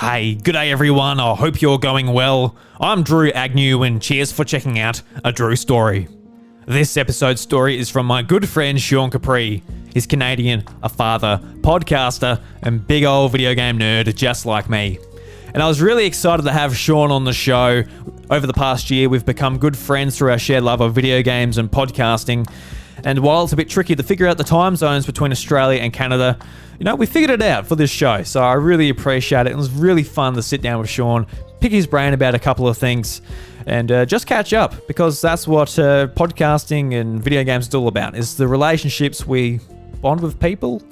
Hey, good day everyone, I hope you're going well. I'm Drew Agnew and cheers for checking out A Drew Story. This episode's story is from my good friend Sean Capri. He's Canadian, a father, podcaster, and big old video game nerd just like me. And I was really excited to have Sean on the show. Over the past year, we've become good friends through our shared love of video games and podcasting. And while it's a bit tricky to figure out the time zones between Australia and Canada, we figured it out for this show. So I really appreciate it. It was really fun to sit down with Sean, pick his brain about a couple of things, and just catch up, because that's what podcasting and video games is all about, is the relationships we bond with people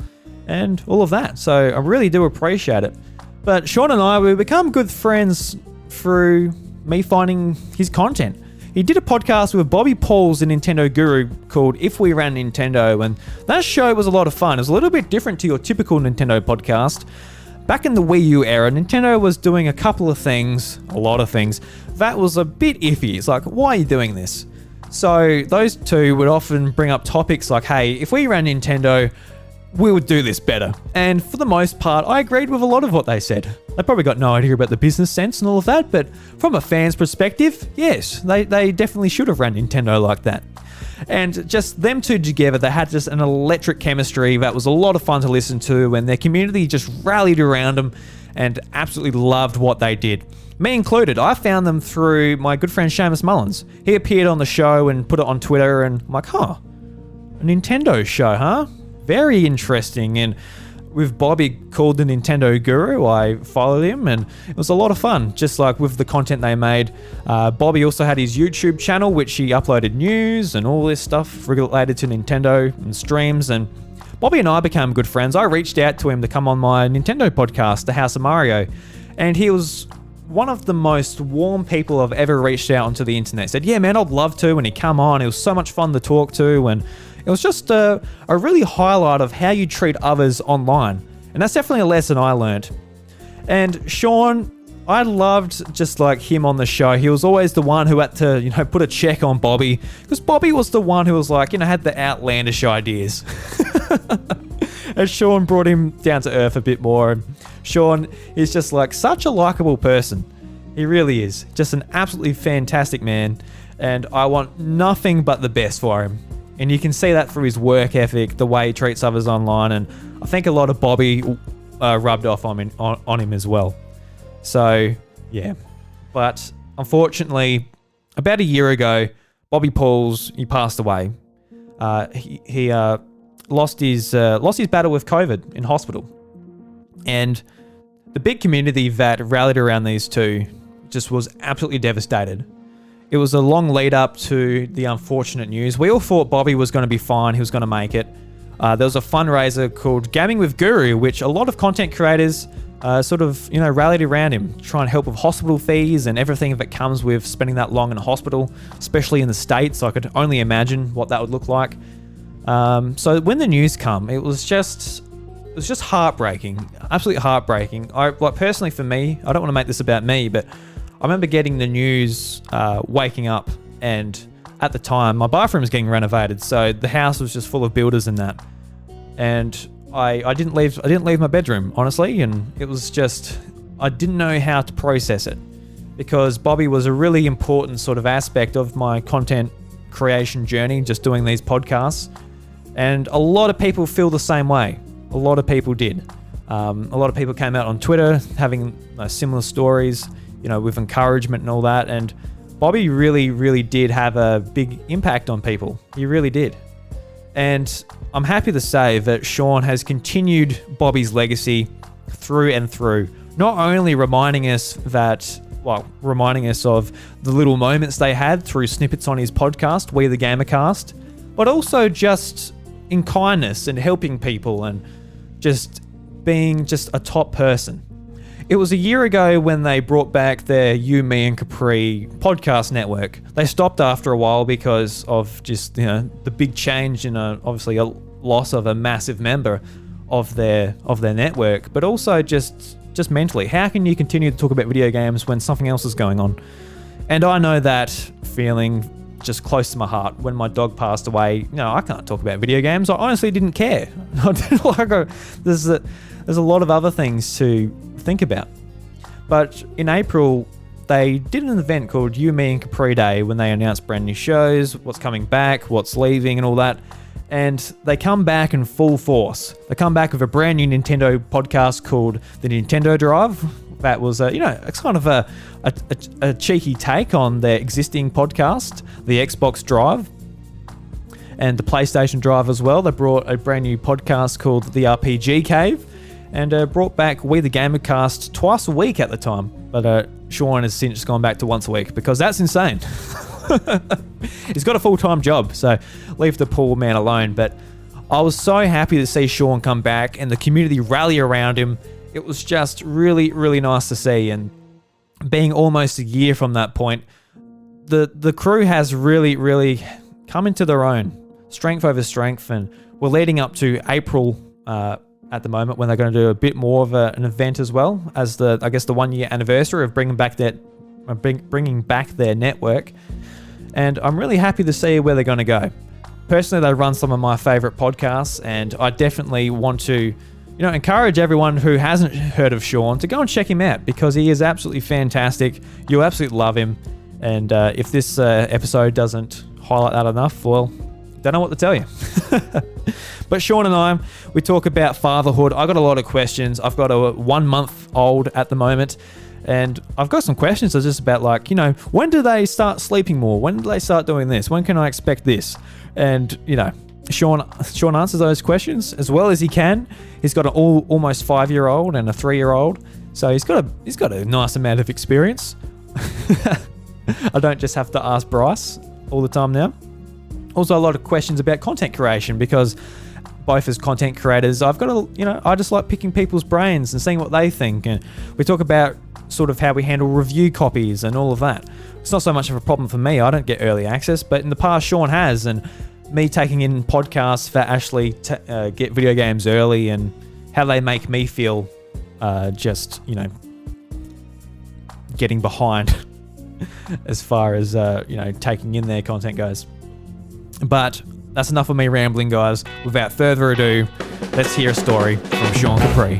and all of that. So I really do appreciate it. But Sean and I, we become good friends through me finding his content. He did a podcast with Bobby Pauls, the Nintendo guru, called If We Ran Nintendo, and that show was a lot of fun. It was a little bit different to your typical Nintendo podcast. Back in the Wii U era, Nintendo was doing a couple of things, a lot of things, that was a bit iffy. It's like, why are you doing this? So those two would often bring up topics like, hey, if we ran Nintendo, we would do this better. And for the most part, I agreed with a lot of what they said. They probably got no idea about the business sense and all of that, but from a fan's perspective, yes, they definitely should have run Nintendo like that. And just them two together, they had just an electric chemistry that was a lot of fun to listen to, and their community just rallied around them and absolutely loved what they did. Me included. I found them through my good friend Seamus Mullins. He appeared on the show and put it on Twitter, and I'm like, a Nintendo show, huh? Very interesting. And with Bobby called the Nintendo guru, I followed him, and it was a lot of fun, just like with the content they made. Bobby also had his YouTube channel, which he uploaded news and all this stuff related to Nintendo and streams, and Bobby and I became good friends. I reached out to him to come on my Nintendo podcast, The House of Mario, and he was one of the most warm people I've ever reached out onto the internet. He said, yeah man, I'd love to, and he come on. It was so much fun to talk to, and it was just a really highlight of how you treat others online. And that's definitely a lesson I learned. And Sean, I loved just like him on the show. He was always the one who had to, put a check on Bobby, because Bobby was the one who was like, had the outlandish ideas. And Sean brought him down to earth a bit more. And Sean is just like such a likable person. He really is. Just an absolutely fantastic man. And I want nothing but the best for him. And you can see that through his work ethic, the way he treats others online, and I think a lot of Bobby rubbed off on him as well. So, yeah. But unfortunately, about a year ago, Bobby Pauls, he passed away. He lost his battle with COVID in hospital. And the big community that rallied around these two just was absolutely devastated. It was a long lead up to the unfortunate news. We all thought Bobby was going to be fine. He was going to make it. There was a fundraiser called Gaming with Guru, which a lot of content creators rallied around him, trying to help with hospital fees and everything that comes with spending that long in a hospital, especially in the States. I could only imagine what that would look like. So when the news come, it was just heartbreaking, absolutely heartbreaking. Personally for me, I don't want to make this about me, but I remember getting the news, waking up, and at the time my bathroom was getting renovated, so the house was just full of builders and that. And I didn't leave my bedroom, honestly, and it was just, I didn't know how to process it, because Bobby was a really important sort of aspect of my content creation journey, just doing these podcasts. And a lot of people feel the same way. A lot of people did. A lot of people came out on Twitter having similar stories, with encouragement and all that. And Bobby really, really did have a big impact on people. He really did. And I'm happy to say that Sean has continued Bobby's legacy through and through. Not only reminding us of the little moments they had through snippets on his podcast, We the Gamercast, but also just in kindness and helping people and just being just a top person. It was a year ago when they brought back their You, Me and Capri podcast network. They stopped after a while because of just, the big change in obviously a loss of a massive member of their network, but also just mentally. How can you continue to talk about video games when something else is going on? And I know that feeling just close to my heart. When my dog passed away, I can't talk about video games. I honestly didn't care. There's a lot of other things to think about. But in April, they did an event called You, Me and Capri Day when they announced brand new shows, what's coming back, what's leaving and all that. And they come back in full force. They come back with a brand new Nintendo podcast called The Nintendo Drive. That was, it's kind of a cheeky take on their existing podcast, the Xbox Drive and the PlayStation Drive as well. They brought a brand new podcast called The RPG Cave and brought back We the Gamercast twice a week at the time. But Sean has since gone back to once a week because that's insane. He's got a full-time job, so leave the poor man alone. But I was so happy to see Sean come back and the community rally around him. It was just really, really nice to see. And being almost a year from that point, the crew has really, really come into their own. Strength over strength. And we're leading up to April at the moment when they're going to do a bit more of an event as well as the 1 year anniversary of bringing back their network. And I'm really happy to see where they're going to go. Personally, they run some of my favorite podcasts, and I definitely want to, encourage everyone who hasn't heard of Sean to go and check him out because he is absolutely fantastic. You'll absolutely love him. And if this episode doesn't highlight that enough, well, don't know what to tell you. But Sean and we talk about fatherhood. I got a lot of questions. I've got a 1 month old at the moment. And I've got some questions that's just about when do they start sleeping more? When do they start doing this? When can I expect this? And, Sean answers those questions as well as he can. He's got an almost 5-year-old and a 3-year-old. So he's got a nice amount of experience. I don't just have to ask Bryce all the time now. Also, a lot of questions about content creation because both as content creators, I've got I just like picking people's brains and seeing what they think. And we talk about sort of how we handle review copies and all of that. It's not so much of a problem for me. I don't get early access, but in the past, Sean has. And me taking in podcasts for Ashley to get video games early and how they make me feel getting behind as far as, taking in their content goes. But that's enough of me rambling, guys. Without further ado, let's hear a story from Sean Capri.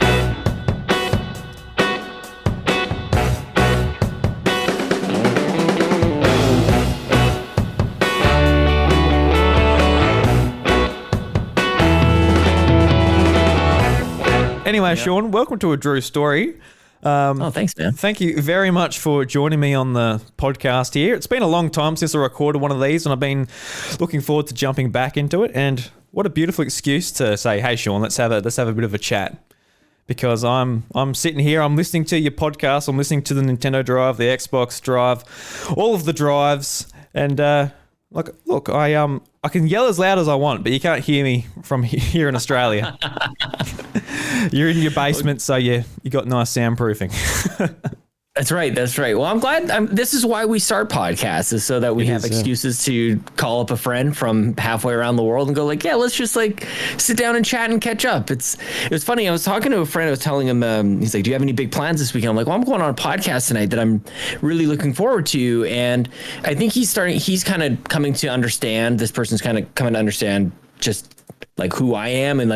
Anyway, Sean, welcome to A Drew Story. Thanks, man. Thank you very much for joining me on the podcast here. It's been a long time since I recorded one of these, and I've been looking forward to jumping back into it. And what a beautiful excuse to say, "Hey, Sean, let's have a bit of a chat." Because I'm sitting here, I'm listening to your podcast, I'm listening to the Nintendo Drive, the Xbox Drive, all of the drives, and look, I can yell as loud as I want, but you can't hear me from here in Australia. You're in your basement, so you got nice soundproofing. That's right. Well, I'm glad. This is why we start podcasts, is so that we have excuses to call up a friend from halfway around the world and go let's just sit down and chat and catch up. It was funny. I was talking to a friend. I was telling him, he's like, "Do you have any big plans this weekend?" I'm like, "Well, I'm going on a podcast tonight that I'm really looking forward to." And I think he's kind of coming to understand. This person's kind of coming to understand just who I am and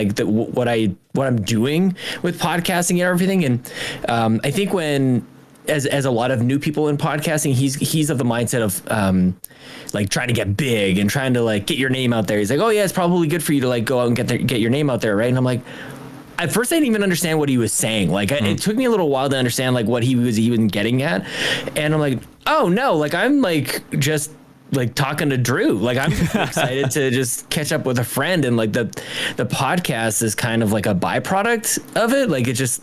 what I'm doing with podcasting and everything. And I think as a lot of new people in podcasting, he's of the mindset of trying to get big and trying to get your name out there. He's like, "Oh yeah, it's probably good for you to go out and get your name out there, right?" And I'm like, at first I didn't even understand what he was saying. It took me a little while to understand what he was even getting at. And I'm like, "Oh no, I'm just talking to Drew. I'm excited to just catch up with a friend." And the podcast is kind of like a byproduct of it. It's just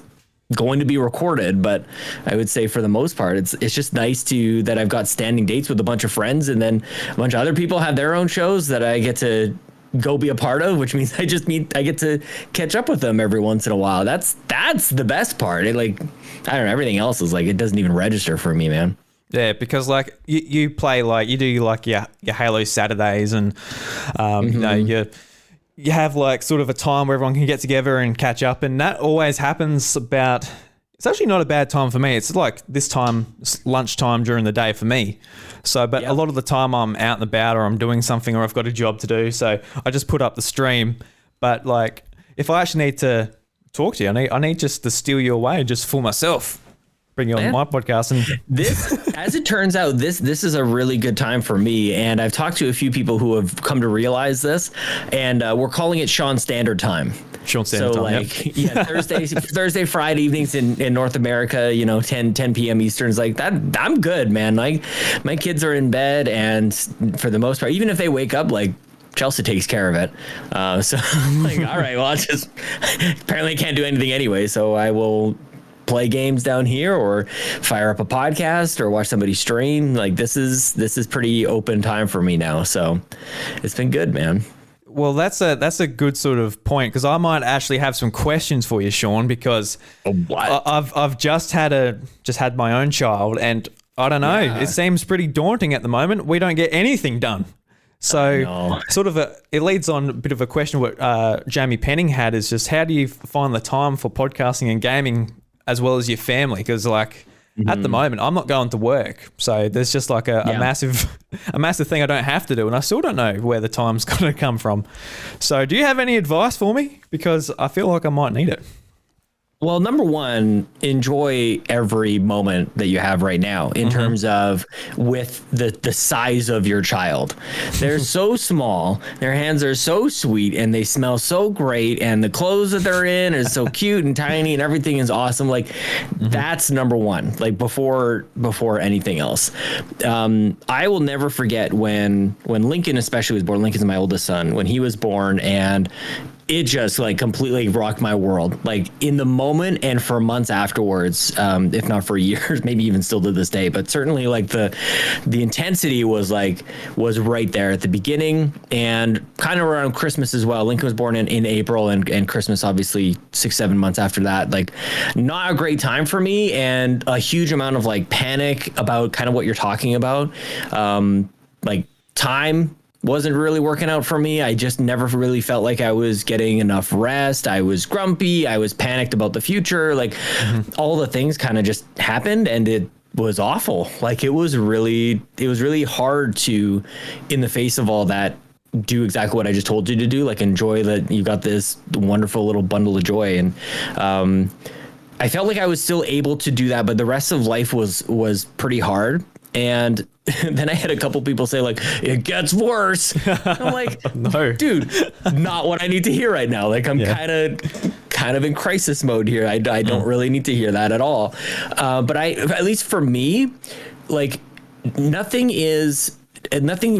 going to be recorded, but I would say for the most part, it's just nice that I've got standing dates with a bunch of friends, and then a bunch of other people have their own shows that I get to go be a part of, which means I get to catch up with them every once in a while. That's the best part. I don't know. Everything else is it doesn't even register for me, man. Yeah, because you play you do your Halo Saturdays, and you have sort of a time where everyone can get together and catch up, and that always happens it's actually not a bad time for me. It's this time, it's lunchtime during the day for me. So, but a lot of the time I'm out and about, or I'm doing something, or I've got a job to do. So I just put up the stream. But if I actually need to talk to you, I need just to steal you away just for myself. bring you on my podcast. And this, as it turns out, this is a really good time for me. And I've talked to a few people who have come to realize this, and we're calling it Sean Standard Time. Sean Standard Time, like, yeah, Thursday, Friday evenings in North America, 10 p.m. Eastern's like that. I'm good, man. Like my kids are in bed, and for the most part, even if they wake up, like Chelsea takes care of it. So I'm like, all right, well, apparently I can't do anything anyway. So I will play games down here or fire up a podcast or watch somebody stream. Like this is pretty open time for me now. So it's been good, man. Well, that's a good sort of point, because I might actually have some questions for you, Sean, because I've just had my own child, and I don't know, it seems pretty daunting at the moment. We don't get anything done. So it leads on a bit of a question what Jamie Penning had, is just how do you find the time for podcasting and gaming as well as your family? Because at the moment I'm not going to work, so there's just like a massive thing I don't have to do, and I still don't know where the time's going to come from. So do you have any advice for me? Because I feel like I might need it. Well, number one, enjoy every moment that you have right now in terms of with the size of your child. They're so small, their hands are so sweet, and they smell so great, and the clothes that they're in is so cute and tiny, and everything is awesome. Like that's number one, like before anything else. I will never forget when Lincoln especially was born. Lincoln's my oldest son. When he was born, and it just like completely rocked my world, like in the moment and for months afterwards, if not for years, maybe even still to this day. But certainly like the intensity was right there at the beginning, and kind of around Christmas as well. Lincoln was born in April, and Christmas obviously 6-7 months after that. Like not a great time for me, and a huge amount of like panic about kind of what you're talking about. Like time wasn't really working out for me. I just never really felt like I was getting enough rest. I was grumpy. I was panicked about the future. Like all the things kind of just happened, and it was awful. Like it was really hard to, in the face of all that, do exactly what I just told you to do. Like enjoy that you got this wonderful little bundle of joy. And I felt like I was still able to do that, but the rest of life was pretty hard. And then I had a couple people say like, it gets worse. I'm like, no, dude, not what I need to hear right now. Like I'm kind of in crisis mode here. I don't really need to hear that at all. But at least for me, like nothing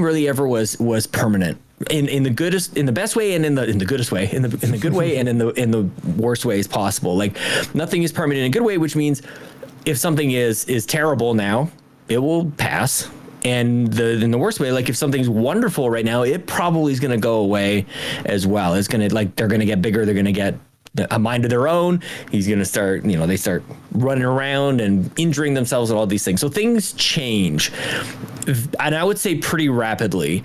really ever was permanent. In the best way, and in the goodest way, in the good way, and in the worst ways possible. Like nothing is permanent in a good way, which means if something is terrible now, it will pass. And in the worst way, like if something's wonderful right now, it probably is going to go away as well. It's going to they're going to get bigger. They're going to get a mind of their own. He's going to start, they start running around and injuring themselves and all these things. So things change. And I would say pretty rapidly,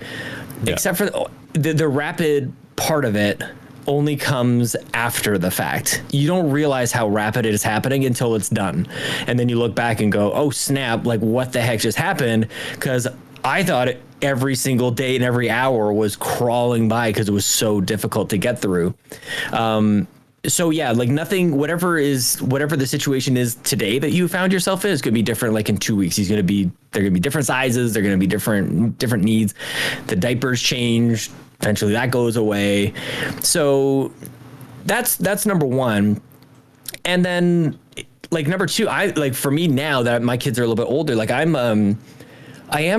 except for the rapid part of it only comes after the fact. You don't realize how rapid it is happening until it's done. And then you look back and go, oh snap, like what the heck just happened? Because I thought every single day and every hour was crawling by because it was so difficult to get through. So yeah, like nothing, whatever the situation is today that you found yourself in is going to be different. Like in 2 weeks, they're going to be different sizes. They're going to be different needs. The diapers change. Eventually that goes away. So that's number one. And then like number two, for me now that my kids are a little bit older, like I am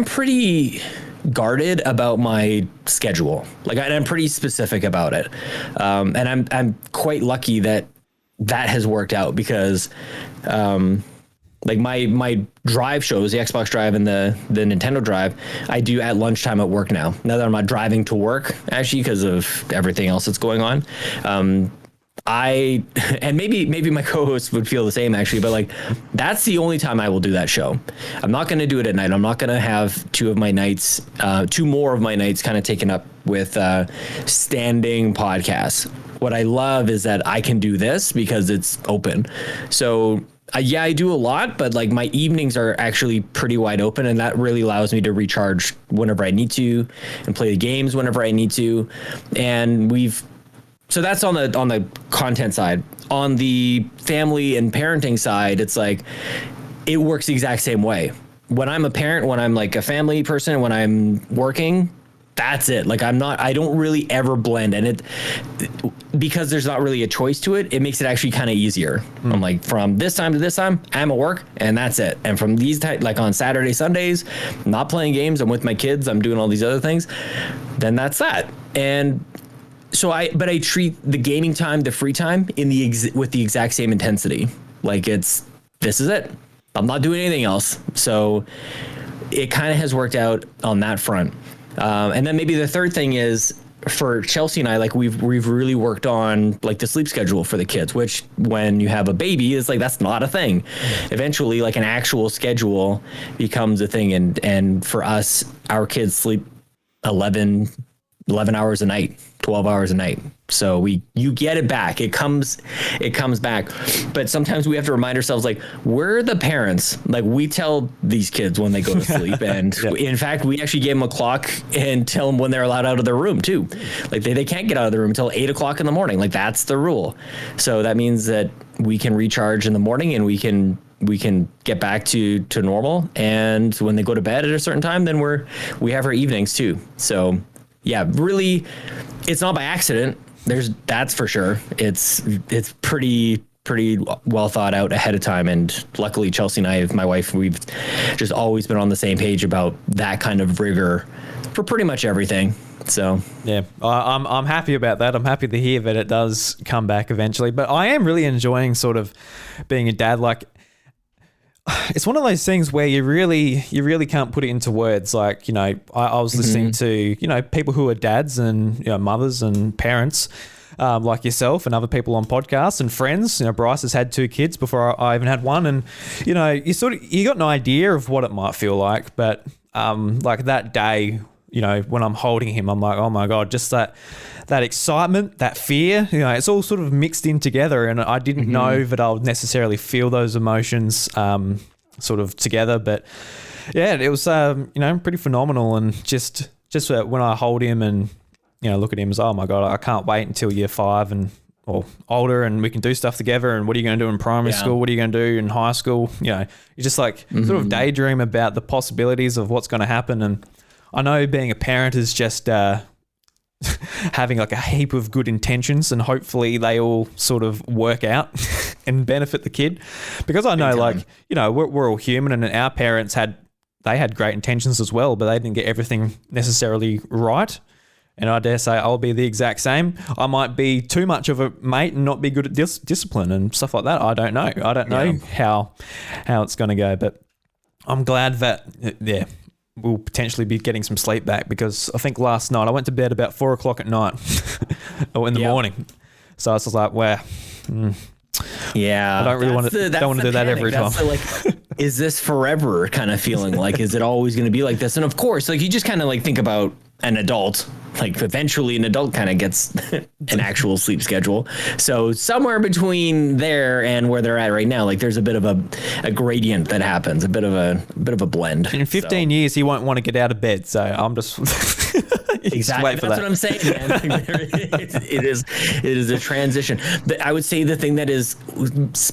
pretty guarded about my schedule. Like I'm pretty specific about it. And I'm quite lucky that has worked out because, like my drive shows, the Xbox Drive and the Nintendo Drive, I do at lunchtime at work now. Now that I'm not driving to work, actually, because of everything else that's going on. And maybe my co-hosts would feel the same actually, but like that's the only time I will do that show. I'm not going to do it at night. I'm not going to have two more of my nights kind of taken up with standing podcasts. What I love is that I can do this because it's open. So I do a lot, but like my evenings are actually pretty wide open, and that really allows me to recharge whenever I need to and play the games whenever I need to. And so that's on the content side. On the family and parenting side, it's like it works the exact same way. When I'm a parent, when I'm like a family person, when I'm working, that's it. Like I don't really ever blend, and because there's not really a choice to it, it makes it actually kind of easier. I'm like, from this time to this time, I'm at work, and that's it. And from these like on Saturday, Sundays, I'm not playing games, I'm with my kids, I'm doing all these other things, then that's that. And so I treat the gaming time, the free time with the exact same intensity. Like this is it. I'm not doing anything else. So it kind of has worked out on that front. And then maybe the third thing is for Chelsea and I, like we've really worked on like the sleep schedule for the kids, which when you have a baby is like, that's not a thing. Eventually, like an actual schedule becomes a thing. And for us, our kids sleep 11 hours a night, 12 hours a night. So you get it back. It comes back. But sometimes we have to remind ourselves, like, we're the parents. Like, we tell these kids when they go to sleep. And in fact, we actually gave them a clock and tell them when they're allowed out of their room too. Like they can't get out of the room until 8 o'clock in the morning. Like that's the rule. So that means that we can recharge in the morning and we can get back to normal. And when they go to bed at a certain time, then we have our evenings too. So yeah, really, it's not by accident. That's for sure. It's pretty well thought out ahead of time. And luckily Chelsea and I, my wife, we've just always been on the same page about that kind of rigor for pretty much everything. So yeah, I'm happy about that. I'm happy to hear that it does come back eventually, but I am really enjoying sort of being a dad. Like, it's one of those things where you really can't put it into words. Like, you know, I was listening to, you know, people who are dads and, you know, mothers and parents, like yourself and other people on podcasts and friends. You know, Bryce has had 2 kids before I even had one. And, you know, you got an idea of what it might feel like. But like that day, you know, when I'm holding him, I'm like, oh my God, just that excitement, that fear, you know, it's all sort of mixed in together. And I didn't know that I would necessarily feel those emotions sort of together. But yeah, it was, you know, pretty phenomenal. And just when I hold him and, you know, look at him as, oh my God, I can't wait until year 5 or older and we can do stuff together. And what are you going to do in primary school? What are you going to do in high school? You know, you just like sort of daydream about the possibilities of what's going to happen. And I know being a parent is just having like a heap of good intentions and hopefully they all sort of work out and benefit the kid, because I know, like, you know, we're all human and our parents had great intentions as well, but they didn't get everything necessarily right. And I dare say I'll be the exact same. I might be too much of a mate and not be good at discipline and stuff like that. I don't know. I don't know how it's going to go, but I'm glad that, we'll potentially be getting some sleep back, because I think last night I went to bed about 4 o'clock at night or in the morning. So I was like, wow. Yeah. I don't really want to do that every time. Like, is this forever kind of feeling? Like, is it always going to be like this? And of course, like, you just kind of like think about an adult. Like, eventually an adult kind of gets an actual sleep schedule. So somewhere between there and where they're at right now, like, there's a bit of a gradient that happens, a bit of a blend. In 15 years, he won't want to get out of bed. So I'm just exactly. That's what I'm saying, man. It is a transition. But I would say the thing that is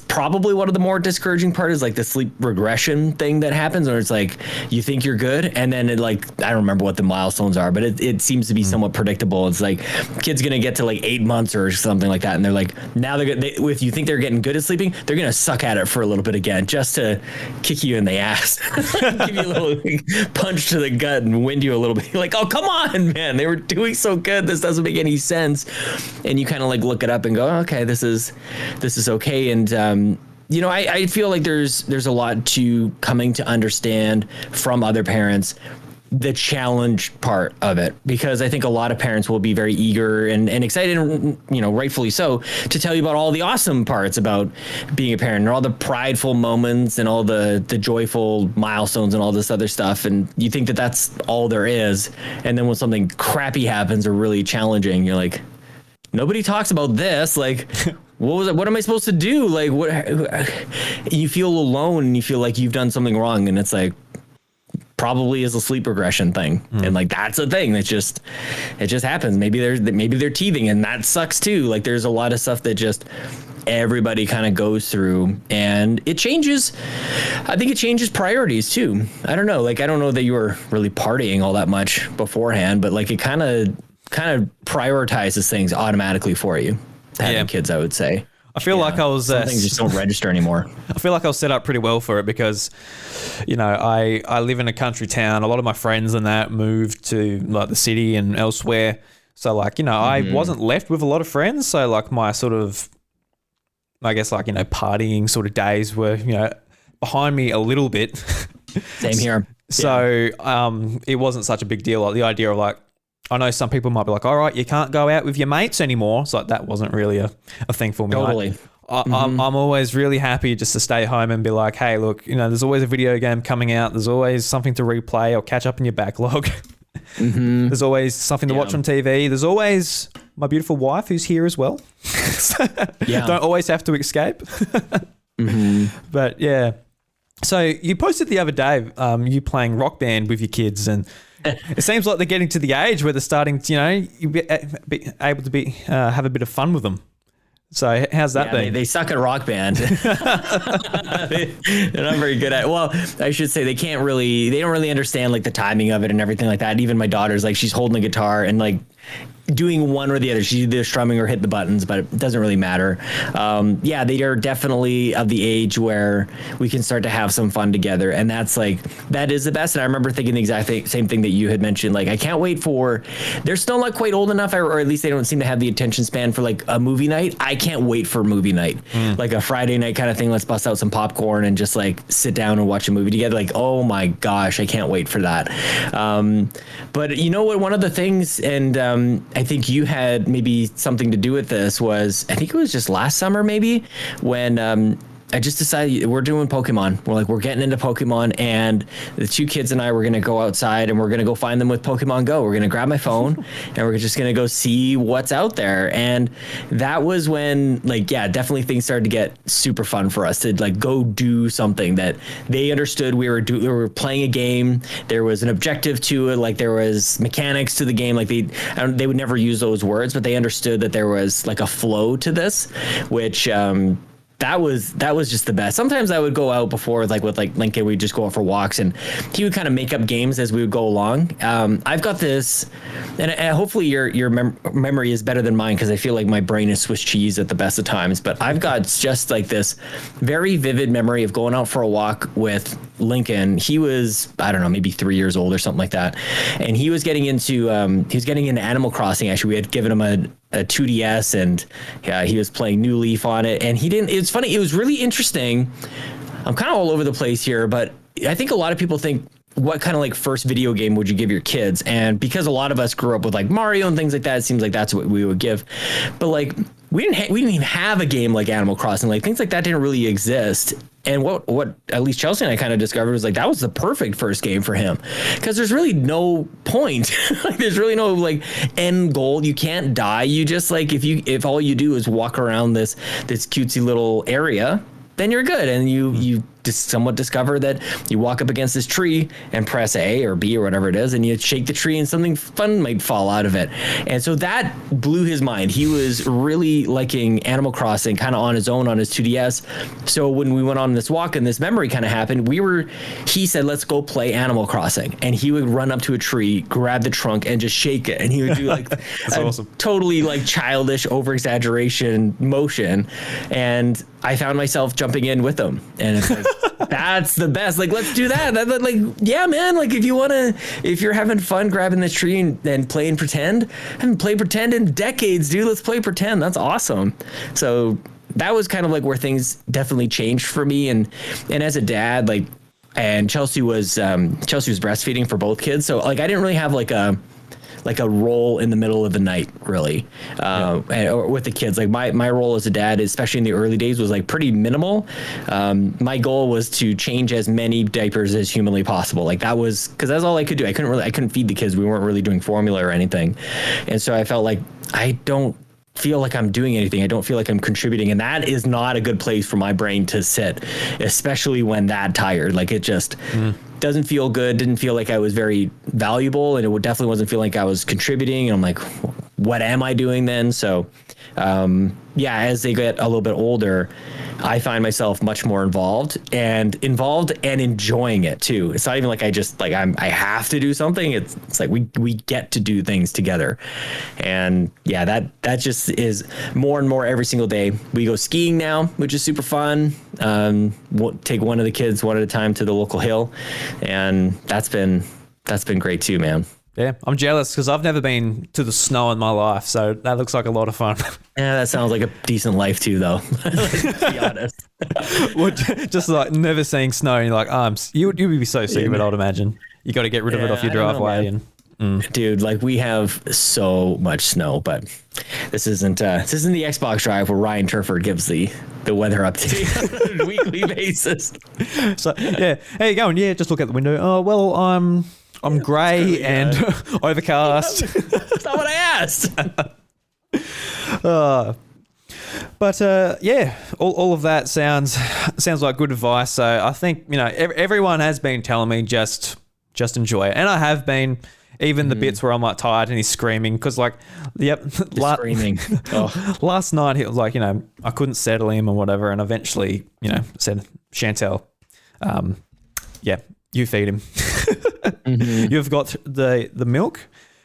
probably one of the more discouraging part is like the sleep regression thing that happens, where it's like you think you're good, and then it, like, I don't remember what the milestones are, but it seems to be somewhat predictable. It's like kid's gonna get to like 8 months or something like that, and they're like, now if you think they're getting good at sleeping, they're gonna suck at it for a little bit again, just to kick you in the ass, give you a little punch to the gut and wind you a little bit. You're like, oh, come on, man, they were doing so good, this doesn't make any sense. And you kind of like look it up and go, okay, this is okay. And you know, I feel like there's a lot to coming to understand from other parents, the challenge part of it, because I think a lot of parents will be very eager and excited, and, you know, rightfully so, to tell you about all the awesome parts about being a parent and all the prideful moments and all the joyful milestones and all this other stuff. And you think that that's all there is. And then when something crappy happens or really challenging, you're like, nobody talks about this. Like, what was it? What am I supposed to do? Like, what? You feel alone and you feel like you've done something wrong. And it's like, probably is a sleep regression thing. And like, that's a thing that just happens. Maybe they're teething, and that sucks too. Like, there's a lot of stuff that just everybody kind of goes through, and I think it changes priorities too. I don't know. Like, I don't know that you were really partying all that much beforehand, but like it kind of prioritizes things automatically for you. Having kids, I would say. I feel like I was... Some things just don't register anymore. I feel like I was set up pretty well for it because, you know, I live in a country town. A lot of my friends and that moved to like the city and elsewhere. So like, you know, I wasn't left with a lot of friends. So like my sort of, I guess like, you know, partying sort of days were, you know, behind me a little bit. Same here. So it wasn't such a big deal. Like the idea of like, I know some people might be like, all right, you can't go out with your mates anymore. So like, that wasn't really a thing for me. Totally. I'm always really happy just to stay home and be like, hey, look, you know, there's always a video game coming out. There's always something to replay or catch up in your backlog. There's always something to watch on TV. There's always my beautiful wife who's here as well. Don't always have to escape. But yeah. So you posted the other day, you playing Rock Band with your kids, and it seems like they're getting to the age where they're starting to, you know, be able to have a bit of fun with them. So how's that been? They suck at Rock Band. They're not very good at it. Well, I should say they don't really understand like the timing of it and everything like that. And even my daughter's like, she's holding a guitar and like doing one or the other. She's either strumming or hitting the buttons, but it doesn't really matter. They are definitely of the age where we can start to have some fun together. And that is the best. And I remember thinking the exact same thing that you had mentioned. Like, I can't wait they're still not quite old enough, or at least they don't seem to have the attention span for like a movie night. I can't wait for movie night, like a Friday night kind of thing. Let's bust out some popcorn and just like sit down and watch a movie together. Like, oh my gosh, I can't wait for that. But you know what, one of the things, and I think you had maybe something to do with this, was I think it was just last summer maybe when I just decided we're doing Pokemon. We're getting into Pokemon, and the two kids and I were going to go outside and we're going to go find them with Pokemon Go. We're going to grab my phone and we're just going to go see what's out there. And that was when definitely things started to get super fun for us to like go do something that they understood we were playing a game. There was an objective to it. Like there was mechanics to the game. Like they would never use those words, but they understood that there was like a flow to this, which, that was just the best. Sometimes I would go out before with Lincoln, we'd just go out for walks and he would kind of make up games as we would go along. I've got this, and hopefully your memory is better than mine, because I feel like my brain is Swiss cheese at the best of times, but I've got just like this very vivid memory of going out for a walk with Lincoln. He was, I don't know, maybe 3 years old or something like that. And he was getting into Animal Crossing. Actually, we had given him a 2DS, and he was playing New Leaf on it, and it's funny, it was really interesting. I'm kind of all over the place here, but I think a lot of people think, what kind of like first video game would you give your kids? And because a lot of us grew up with like Mario and things like that, it seems like that's what we would give. But like we didn't even have a game like Animal Crossing. Like things like that didn't really exist. And what at least Chelsea and I kind of discovered was like that was the perfect first game for him, because there's really no point. Like there's really no like end goal. You can't die. You just like if all you do is walk around this cutesy little area, then you're good. And you just somewhat discover that you walk up against this tree and press A or B or whatever it is, and you shake the tree and something fun might fall out of it. And so that blew his mind. He was really liking Animal Crossing kind of on his own on his 2DS. So when we went on this walk and this memory kind of happened, he said, let's go play Animal Crossing. And he would run up to a tree, grab the trunk and just shake it. And he would do like awesome. Totally like childish over exaggeration motion. And I found myself jumping in with him. And it's like, that's the best. Like, let's do that. Like, yeah, man. Like, if you're having fun grabbing this tree and playing pretend, I haven't played pretend in decades, dude. Let's play pretend. That's awesome. So that was kind of like where things definitely changed for me. And as a dad, like, and Chelsea was breastfeeding for both kids. So like, I didn't really have like a role in the middle of the night, really, or with the kids. Like my role as a dad, especially in the early days, was like pretty minimal. My goal was to change as many diapers as humanly possible. Like that was, because that's all I could do. I couldn't feed the kids. We weren't really doing formula or anything. And so I felt like I don't feel like I'm doing anything. I don't feel like I'm contributing. And that is not a good place for my brain to sit, especially when that tired. Like it just doesn't feel good. Didn't feel like I was very valuable, and it definitely wasn't feel like I was contributing. And I'm like, what am I doing then? So yeah, as they get a little bit older, I find myself much more involved and enjoying it too. It's not even like I have to do something. It's like we get to do things together. And yeah, that just is more and more every single day. We go skiing now, which is super fun. We'll take one of the kids one at a time to the local hill, and that's been great too, man. Yeah, I'm jealous because I've never been to the snow in my life, so that looks like a lot of fun. Yeah, that sounds like a decent life too, though. To be honest. Well, just like never seeing snow, and you're like, you'd be so sick of it, I'd imagine. You got to get rid of it off your driveway, Dude, like we have so much snow, but this isn't the Xbox Drive where Ryan Turford gives the weather update on a weekly basis. So yeah, how you going? Yeah, just look out the window. Oh well, I'm grey and overcast. That's not what I asked. But yeah, all of that sounds like good advice. So I think everyone has been telling me just enjoy it, and I have been. Even the bits where I'm like tired and he's screaming because screaming. Oh. Last night he was like I couldn't settle him or whatever, and eventually said, Chantel, yeah, you feed him. You've got the milk,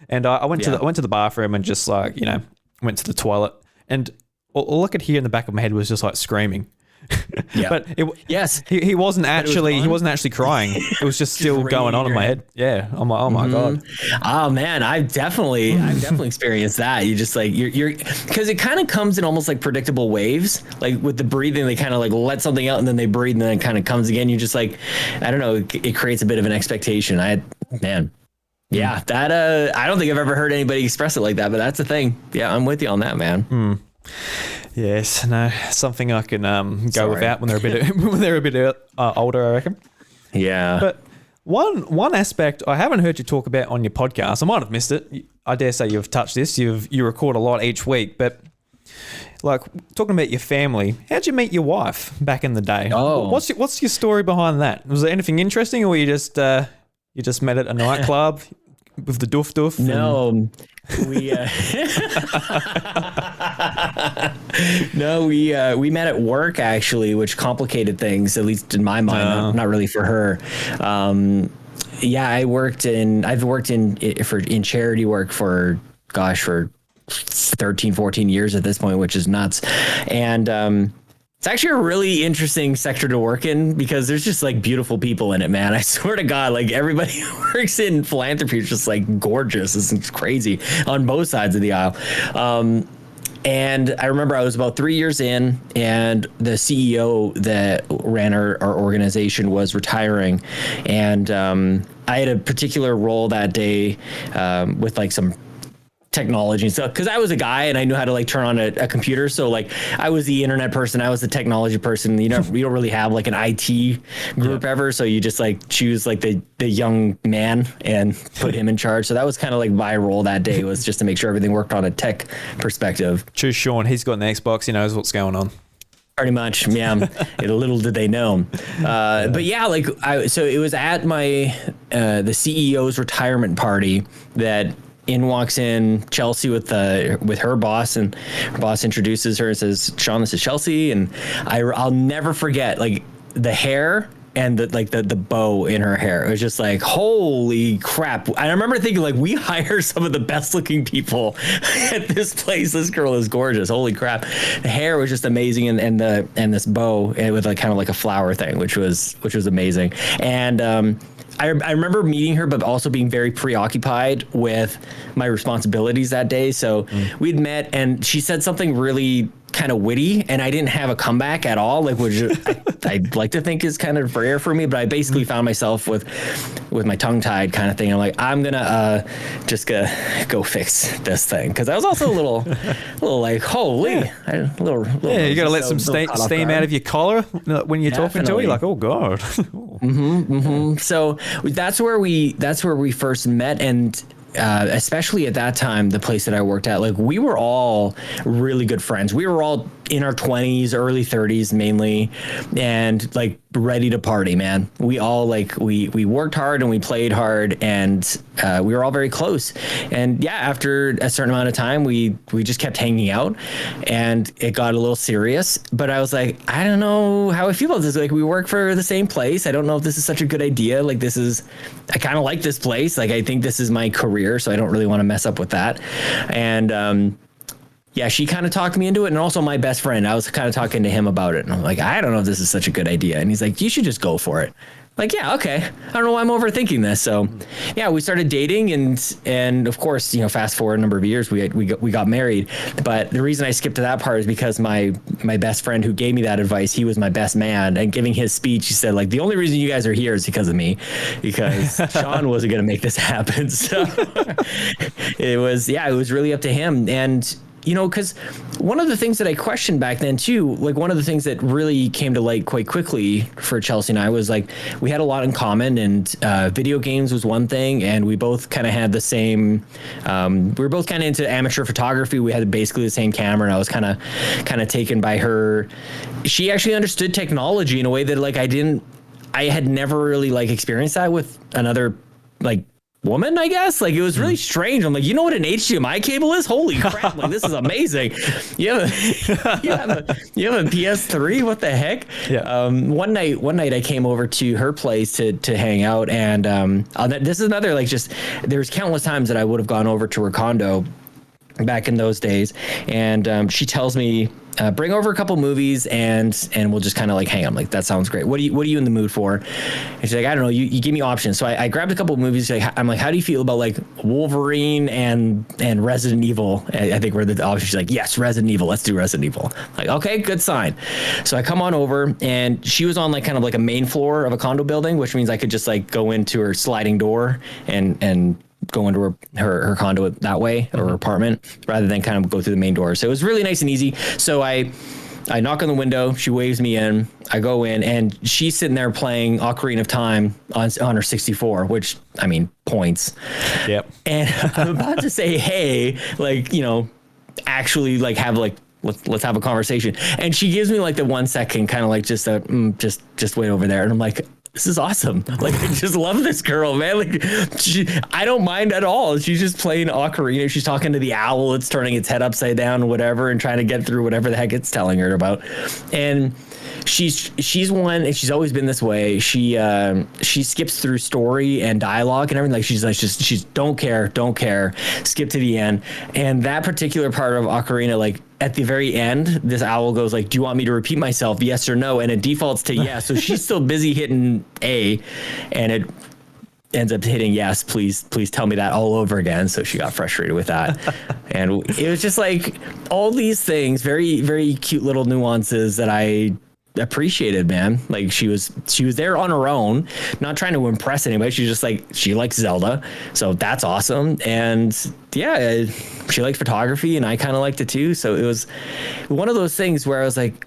and I went to the bathroom and just went to the toilet, and all I could hear in the back of my head was just like screaming. Yeah, but he wasn't actually crying. It was just still going on in my head. Yeah, I'm like, oh my god. Oh man, I've definitely experienced that. You just like you're because it kind of comes in almost like predictable waves. Like with the breathing, they kind of like let something out and then they breathe and then it kind of comes again. You just like, I don't know, it creates a bit of an expectation. Yeah, that I don't think I've ever heard anybody express it like that, but that's the thing. Yeah, I'm with you on that, man. Yes, no, something I can go without when they're a bit older, I reckon. Yeah. But one aspect I haven't heard you talk about on your podcast, I might have missed it. I dare say you've touched this. You record a lot each week, but like talking about your family, how'd you meet your wife back in the day? Oh, what's your story behind that? Was there anything interesting, or you just met at a nightclub with the doof? No. We met at work actually, which complicated things, at least in my mind, not really for her. I've worked in charity work for 13, 14 years at this point, which is nuts. And, it's actually a really interesting sector to work in because there's just like beautiful people in it, man. I swear to God, like everybody who works in philanthropy is just like gorgeous. It's crazy on both sides of the aisle. And I remember I was about 3 years in, and the CEO that ran our organization was retiring. And I had a particular role that day with like some technology and stuff, because I was a guy and I knew how to like turn on a computer. So like I was the internet person, I was the technology person. We don't really have like an IT group ever, so you just like choose like the young man and put him in charge. So that was kind of like my role that day, was just to make sure everything worked on a tech perspective. Choose Sean, he's got an Xbox, he knows what's going on. Pretty much, yeah. Little did they know. But yeah, so it was at my the CEO's retirement party that in walks in Chelsea with her boss, and her boss introduces her and says, "Sean, this is Chelsea." And I'll never forget like the hair and the bow in her hair. It was just like, holy crap. I remember thinking like, we hire some of the best looking people at this place. This girl is gorgeous. Holy crap. The hair was just amazing. And this bow with like kind of like a flower thing, which was amazing. And, I remember meeting her, but also being very preoccupied with my responsibilities that day. So we'd met, and she said something really kind of witty, and I didn't have a comeback at all, like which I'd like to think is kind of rare for me. But I basically found myself with my tongue tied kind of thing. I'm like, I'm gonna just go fix this thing, because I was also a little like, holy, you gotta let some steam out of your collar when you're talking to her. You're like, oh god. So that's where we first met, and especially at that time, the place that I worked at, like we were all really good friends. We were all in our 20s, early 30s mainly, and like ready to party, man. We all like we worked hard and we played hard, and we were all very close. And yeah, after a certain amount of time, we just kept hanging out, and it got a little serious. But I was like, I don't know how I feel about this. Like, we work for the same place. I don't know if this is such a good idea. Like, I kind of like this place. Like, I think this is my career, so I don't really want to mess up with that. And yeah, she kind of talked me into it. And also my best friend, I was kind of talking to him about it. And I'm like, I don't know if this is such a good idea. And he's like, you should just go for it. Like, yeah, okay. I don't know why I'm overthinking this. So yeah, we started dating, and of course, you know, fast forward a number of years, we got married. But the reason I skipped to that part is because my best friend who gave me that advice, he was my best man, and giving his speech, he said, like, the only reason you guys are here is because of me, because Sean wasn't going to make this happen. So it was really up to him. And you know, because one of the things that I questioned back then too, like one of the things that really came to light quite quickly for Chelsea and I was like, we had a lot in common, and video games was one thing, and we both kind of had the same, we were both kind of into amateur photography. We had basically the same camera, and I was kind of taken by her. She actually understood technology in a way that like I had never really like experienced that with another like woman, I guess. Like, it was really strange. I'm like, you know what an HDMI cable is? Holy crap. Like, this is amazing. You have a PS3? What the heck? Yeah. One night I came over to her place to hang out, and this is another, like, just there's countless times that I would have gone over to her condo back in those days, and she tells me, bring over a couple movies and we'll just kind of like hang. I'm like, that sounds great. What are you in the mood for? And she's like, I don't know, you give me options. So I grabbed a couple of movies. I'm like, how do you feel about like Wolverine and Resident Evil? I think were the options. She's like, yes, Resident Evil. Let's do Resident Evil. I'm like, okay, good sign. So I come on over, and she was on like kind of like a main floor of a condo building, which means I could just like go into her sliding door and go into her condo that way, or her apartment, rather than kind of go through the main door. So it was really nice and easy. So I knock on the window, she waves me in, I go in, and she's sitting there playing Ocarina of Time on her 64, which, I mean, points. Yep. And I'm about to say, hey, like, you know, actually like have like, let's have a conversation. And she gives me like the 1 second kind of like just wait over there. And I'm like, this is awesome. Like, I just love this girl, man. Like, I don't mind at all. She's just playing Ocarina. She's talking to the owl. It's turning its head upside down, whatever, and trying to get through whatever the heck it's telling her about. And she's one, and she's always been this way. She skips through story and dialogue and everything. Like, she's don't care, skip to the end. And that particular part of Ocarina, like, at the very end, this owl goes like, do you want me to repeat myself, yes or no? And it defaults to yes. So she's still busy hitting A, and it ends up hitting yes, please tell me that all over again. So she got frustrated with that. And it was just like all these things, very, very cute little nuances that I appreciated, man. Like, she was there on her own, not trying to impress anybody. She's just like, she likes Zelda, so that's awesome. And yeah, she likes photography, and I kind of liked it too. So it was one of those things where I was like,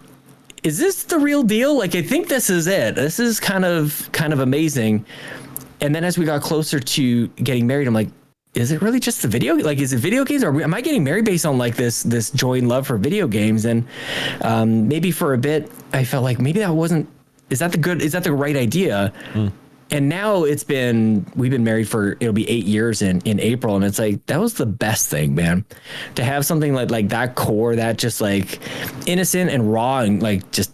is this the real deal? Like, I think this is it. This is kind of amazing. And then as we got closer to getting married, I'm like, is it really just the video? Like, is it video games, or am I getting married based on like this joy and love for video games? And maybe for a bit, I felt like maybe is that the right idea? And now we've been married for, it'll be 8 years in April. And it's like, that was the best thing, man, to have something like that core, that just like innocent and raw and like just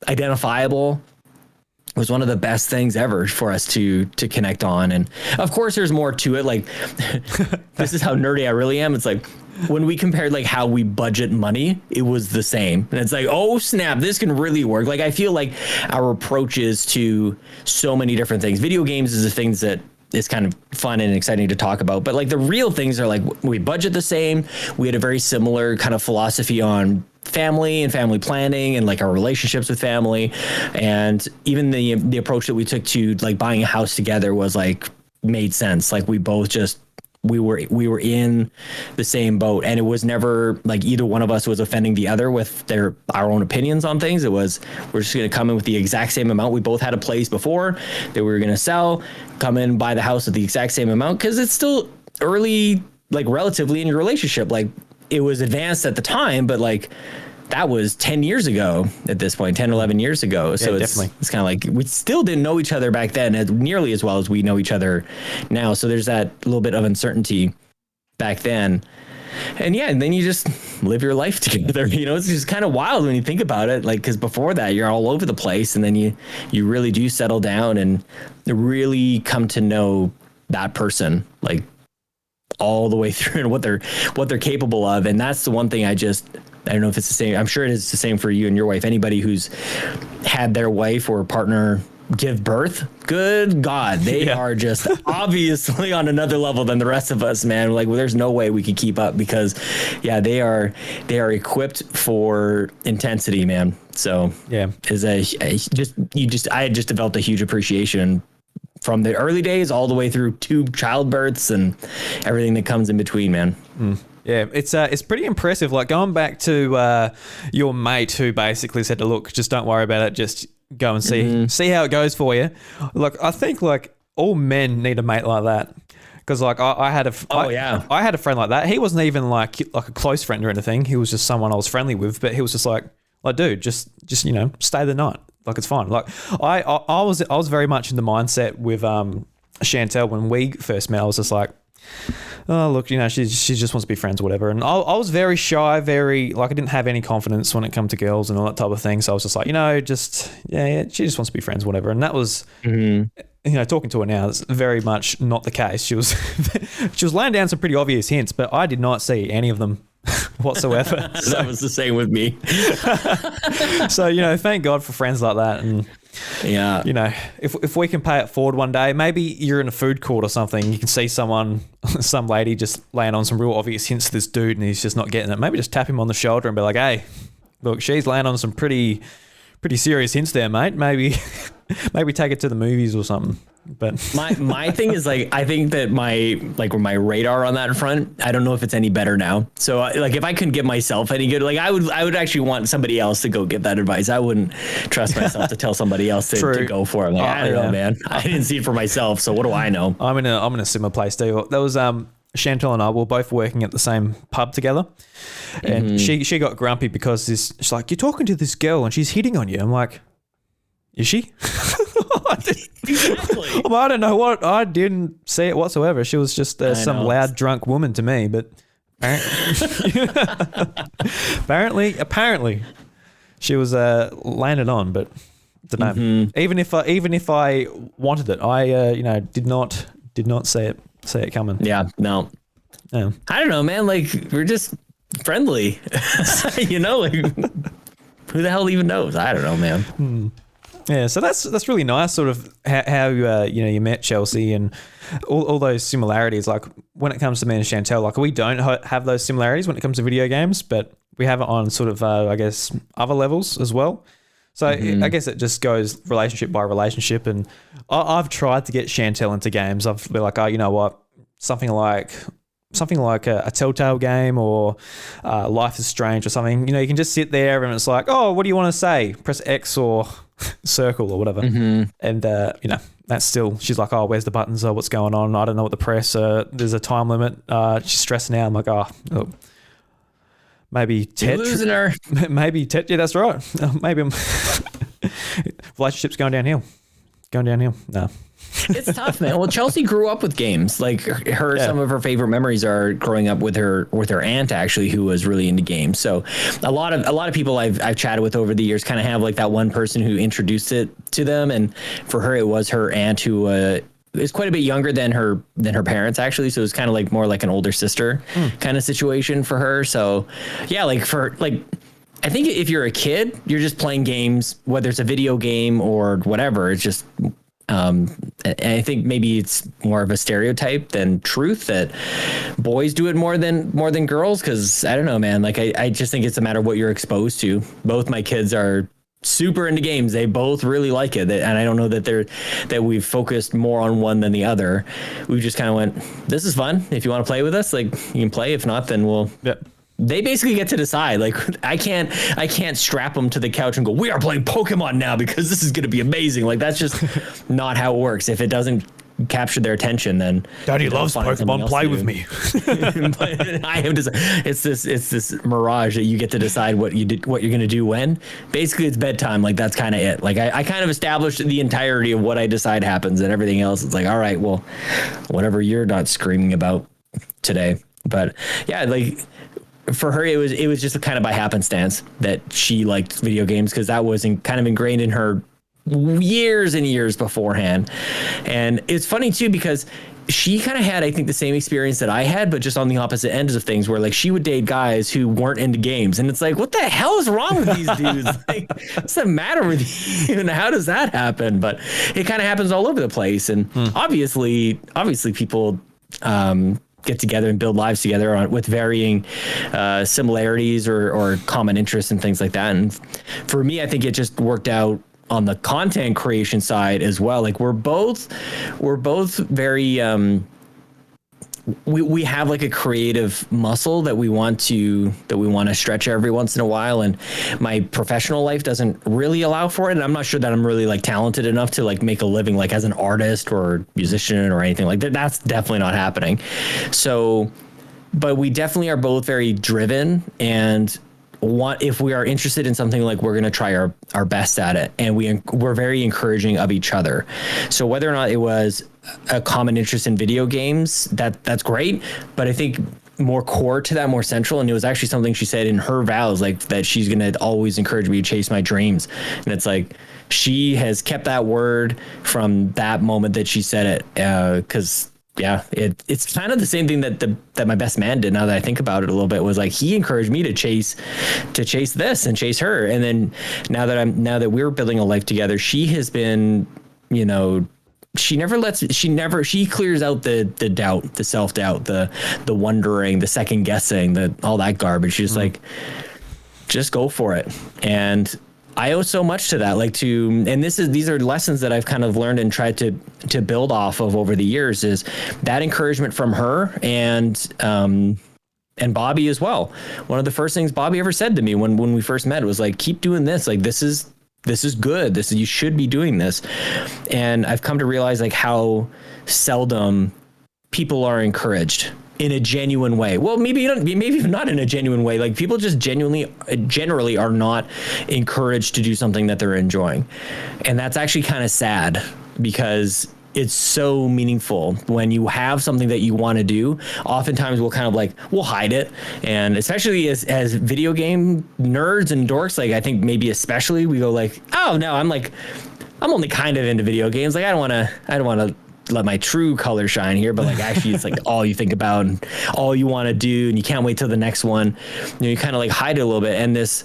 identifiable, was one of the best things ever for us to connect on. And of course there's more to it. Like, this is how nerdy I really am. It's like, when we compared like how we budget money, it was the same. And it's like, oh snap, this can really work. Like, I feel like our approaches to so many different things, video games is the things that is kind of fun and exciting to talk about. But like the real things are like, we budget the same. We had a very similar kind of philosophy on family and family planning and like our relationships with family. And even the approach that we took to like buying a house together was like, made sense. Like, we both just, we were in the same boat, and it was never like either one of us was offending the other with our own opinions on things. It was, we're just going to come in with the exact same amount. We both had a place before that we were going to sell, come in, buy the house with the exact same amount, because it's still early, like relatively in your relationship. Like, it was advanced at the time, but like that was 10 years ago at this point, 10, 11 years ago. So it's kind of like we still didn't know each other back then nearly as well as we know each other now. So there's that little bit of uncertainty back then. And then you just live your life together. It's just kind of wild when you think about it. Like, because before that, you're all over the place, and then you really do settle down and really come to know that person, like all the way through, and what they're capable of. And that's the one thing I don't know if it's the same. I'm sure it is the same for you and your wife. Anybody who's had their wife or partner give birth, good God, they are just obviously on another level than the rest of us, man. Like, well, there's no way we could keep up because they are equipped for intensity, man. So I had just developed a huge appreciation from the early days all the way through to childbirths and everything that comes in between, man. Yeah, it's pretty impressive. Like, going back to your mate who basically said, look, just don't worry about it, just go and see how it goes for you. Look, I think like all men need a mate like that, because like I had a friend like that. He wasn't even like a close friend or anything. He was just someone I was friendly with, but he was just like dude, just stay the night. Like, it's fine. Like I was very much in the mindset with Chantel when we first met. I was just like, oh, look, she just wants to be friends or whatever. And I was very shy, I didn't have any confidence when it come to girls and all that type of thing. So I was just like, she just wants to be friends, whatever. And that was, talking to her now, it's very much not the case. She was laying down some pretty obvious hints, but I did not see any of them whatsoever. So that was the same with me. So, thank God for friends like that. And if we can pay it forward one day, maybe you're in a food court or something, you can see some lady just laying on some real obvious hints to this dude and he's just not getting it. Maybe just tap him on the shoulder and be like, hey, look, she's laying on some pretty serious hints there, mate. Maybe take it to the movies or something. But my thing is, like, I think that my radar on that front, I don't know if it's any better now. So like, if I couldn't get myself any good, like I would actually want somebody else to go give that advice. I wouldn't trust myself to tell somebody else to go for it. Like, I don't know, man. I didn't see it for myself, so what do I know? I'm in a similar place too. That was Chantel and I were both working at the same pub together, and she got grumpy because she's like, you're talking to this girl and she's hitting on you. I'm like, is she? Exactly. I don't know what. I didn't see it whatsoever. She was just some loud drunk woman to me, but apparently she was laying it on, but don't know. Even if I wanted it, I did not see it coming. Yeah, no. Yeah. I don't know, man. Like, we're just friendly. Like, who the hell even knows? I don't know, man. Yeah, so that's really nice, sort of how you met Chelsea and all those similarities. Like, when it comes to me and Chantel, like, we don't have those similarities when it comes to video games, but we have it on sort of I guess other levels as well. So I guess it just goes relationship by relationship. And I've tried to get Chantel into games. I've been like, oh, you know what, something like a Telltale game or Life is Strange or something. You can just sit there and it's like, oh, what do you want to say? Press X or circle or whatever. And that's still, she's like, oh, where's the buttons? Oh, what's going on? I don't know what to press. There's a time limit. She's stressing out. I'm like, oh, maybe Ted. Losing her. Maybe Ted. Yeah, that's right. Maybe I'm relationship's going downhill. No. It's tough, man. Well, Chelsea grew up with games. Like, some of her favorite memories are growing up with her aunt, actually, who was really into games. So a lot of people I've chatted with over the years kind of have like that one person who introduced it to them, and for her it was her aunt, who is quite a bit younger than her parents, actually. So it was kind of like more like an older sister kind of situation for her. So yeah, like I think if you're a kid, you're just playing games, whether it's a video game or whatever. It's just and I think maybe it's more of a stereotype than truth that boys do it more than girls. Cause I don't know, man. Like, I just think it's a matter of what you're exposed to. Both my kids are super into games. They both really like it. And I don't know that we've focused more on one than the other. We just kind of went, this is fun. If you want to play with us, like, you can play. If not, then we'll, they basically get to decide. Like, I can't strap them to the couch and go, we are playing Pokemon now because this is going to be amazing. Like, that's just not how it works. If it doesn't captured their attention, then Daddy loves Pokemon. Play with me. But I am just, it's this mirage that you get to decide what you're going to do when. Basically, it's bedtime. Like, that's kind of it. Like, I kind of established the entirety of what I decide happens, and everything else, it's like, all right, well, whatever you're not screaming about today. But yeah, like, for her, it was just kind of by happenstance that she liked video games, because that was kind of ingrained in her years and years beforehand. And it's funny too, because she kind of had, I think, the same experience that I had, but just on the opposite ends of things, where like she would date guys who weren't into games, and it's like, what the hell is wrong with these dudes? Like, what's the matter with you? And how does that happen? But it kind of happens all over the place. And obviously people get together and build lives together with varying similarities or common interests and things like that. And for me, I think it just worked out on the content creation side as well. Like, we're both very we have like a creative muscle that we want to stretch every once in a while, and my professional life doesn't really allow for it. And I'm not sure that I'm really like talented enough to like make a living like as an artist or musician or anything like that. That's definitely not happening. So, but we definitely are both very driven, and if we are interested in something, like, we're going to try our best at it, and we're very encouraging of each other. So whether or not it was a common interest in video games, that's great. But I think more core to that, more central, and it was actually something she said in her vows, like, that she's going to always encourage me to chase my dreams. And it's like, she has kept that word from that moment that she said it, because yeah, it's kind of the same thing that my best man did. Now that I think about it a little bit, was like, he encouraged me to chase this and chase her. And then now that we're building a life together, she has been, you know, she clears out the doubt, the self-doubt, the wondering, the second guessing, all that garbage. She's like, just go for it. And I owe so much to that, and these are lessons that I've kind of learned and tried to build off of over the years, is that encouragement from her and Bobby as well. One of the first things Bobby ever said to me when we first met was like, keep doing this. Like, this is good. You should be doing this. And I've come to realize like how seldom people are encouraged in a genuine way. Well, maybe not in a genuine way. Like, people just generally are not encouraged to do something that they're enjoying. And that's actually kind of sad, because it's so meaningful when you have something that you want to do. Oftentimes we'll hide it. And especially as video game nerds and dorks, like, I think maybe especially we go like, oh no, I'm only kind of into video games. Like, I don't want to let my true color shine here, but like, actually it's like all you think about and all you want to do, and you can't wait till the next one. You kind of like hide it a little bit. And this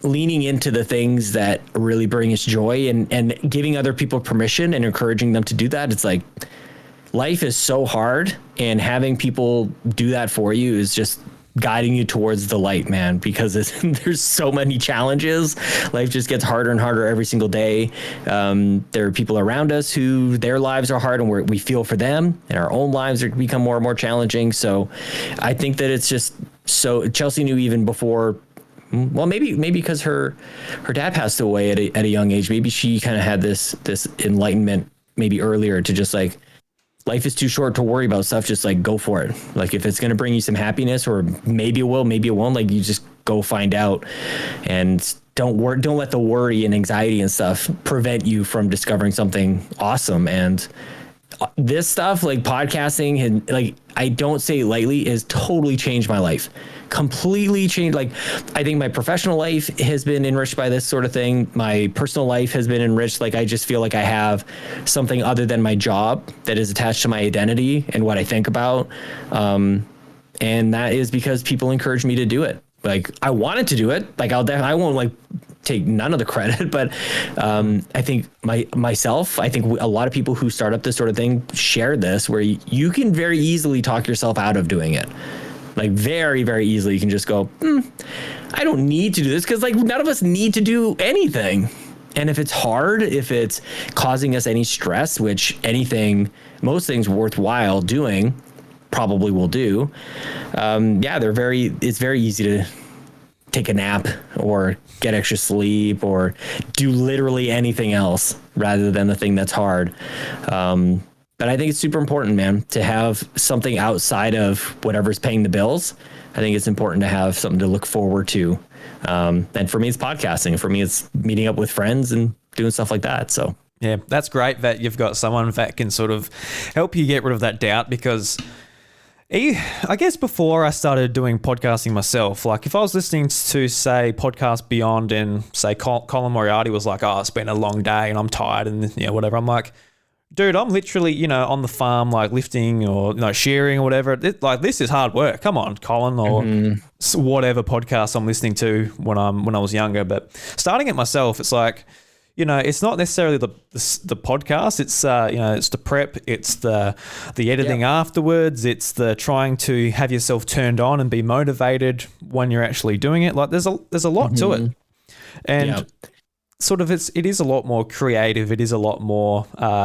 leaning into the things that really bring us joy and giving other people permission and encouraging them to do that. It's like, life is so hard, and having people do that for you is just guiding you towards the light, man, because there's so many challenges. Life just gets harder and harder every single day. There are people around us who their lives are hard, and we feel for them, and our own lives become more and more challenging. So I think that it's just so, Chelsea knew even before, well, maybe because her dad passed away at a young age. Maybe she kind of had this enlightenment maybe earlier, to just like, life is too short to worry about stuff. Just like, go for it. Like, if it's going to bring you some happiness, or maybe it will, maybe it won't, like, you just go find out, and don't let the worry and anxiety and stuff prevent you from discovering something awesome. And this stuff, like podcasting, and like, I don't say it lightly, has totally changed my life. Completely changed. Like, I think my professional life has been enriched by this sort of thing. My personal life has been enriched. Like, I just feel like I have something other than my job that is attached to my identity and what I think about. And that is because people encourage me to do it. Like, I wanted to do it. Like, I won't like take none of the credit, but I think I think a lot of people who start up this sort of thing share this, where you can very easily talk yourself out of doing it. Like, very, very easily, you can just go, I don't need to do this, because like, none of us need to do anything. And if it's hard, if it's causing us any stress, which most things worthwhile doing probably will do. It's very easy to take a nap or get extra sleep or do literally anything else rather than the thing that's hard. But I think it's super important, man, to have something outside of whatever's paying the bills. I think it's important to have something to look forward to. And for me, it's podcasting. For me, it's meeting up with friends and doing stuff like that. So yeah, that's great that you've got someone that can sort of help you get rid of that doubt, because I guess before I started doing podcasting myself, like if I was listening to, say, Podcast Beyond, and say Colin Moriarty was like, oh, it's been a long day and I'm tired and whatever. I'm like, dude, I'm literally, on the farm, like lifting or shearing or whatever. This is hard work. Come on, Colin, or whatever podcast I'm listening to when I was younger. But starting it myself, it's like, it's not necessarily the podcast. It's it's the prep, it's the editing afterwards, it's the trying to have yourself turned on and be motivated when you're actually doing it. Like there's a lot to it, and sort of it is a lot more creative. It is a lot more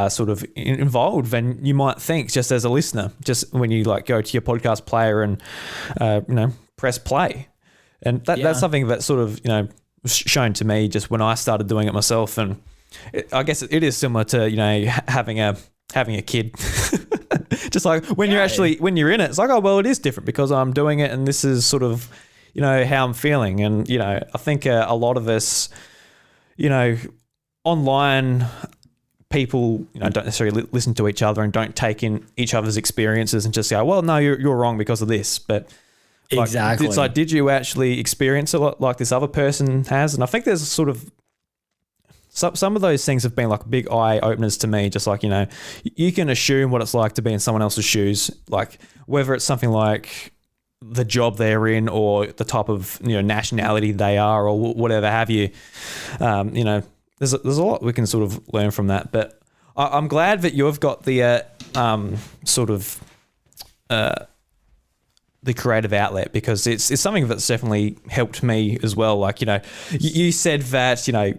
sort of involved than you might think just as a listener. Just when you like go to your podcast player and press play, and that's something that sort of shown to me just when I started doing it myself. And I guess it is similar to having a kid. Just like when you're in it, it's like, oh well, it is different because I'm doing it and this is sort of how I'm feeling. And I think a lot of us online people don't necessarily listen to each other and don't take in each other's experiences and just go, well, no, you're wrong because of this. But exactly. It's like, did you actually experience it like this other person has? And I think there's sort of some of those things have been like big eye openers to me. Just like, you can assume what it's like to be in someone else's shoes, like whether it's something like the job they're in or the type of nationality they are or whatever have you. There's a lot we can sort of learn from that. But I'm glad that you've got the sort of the creative outlet, because it's something that's definitely helped me as well. Like, you said that, you're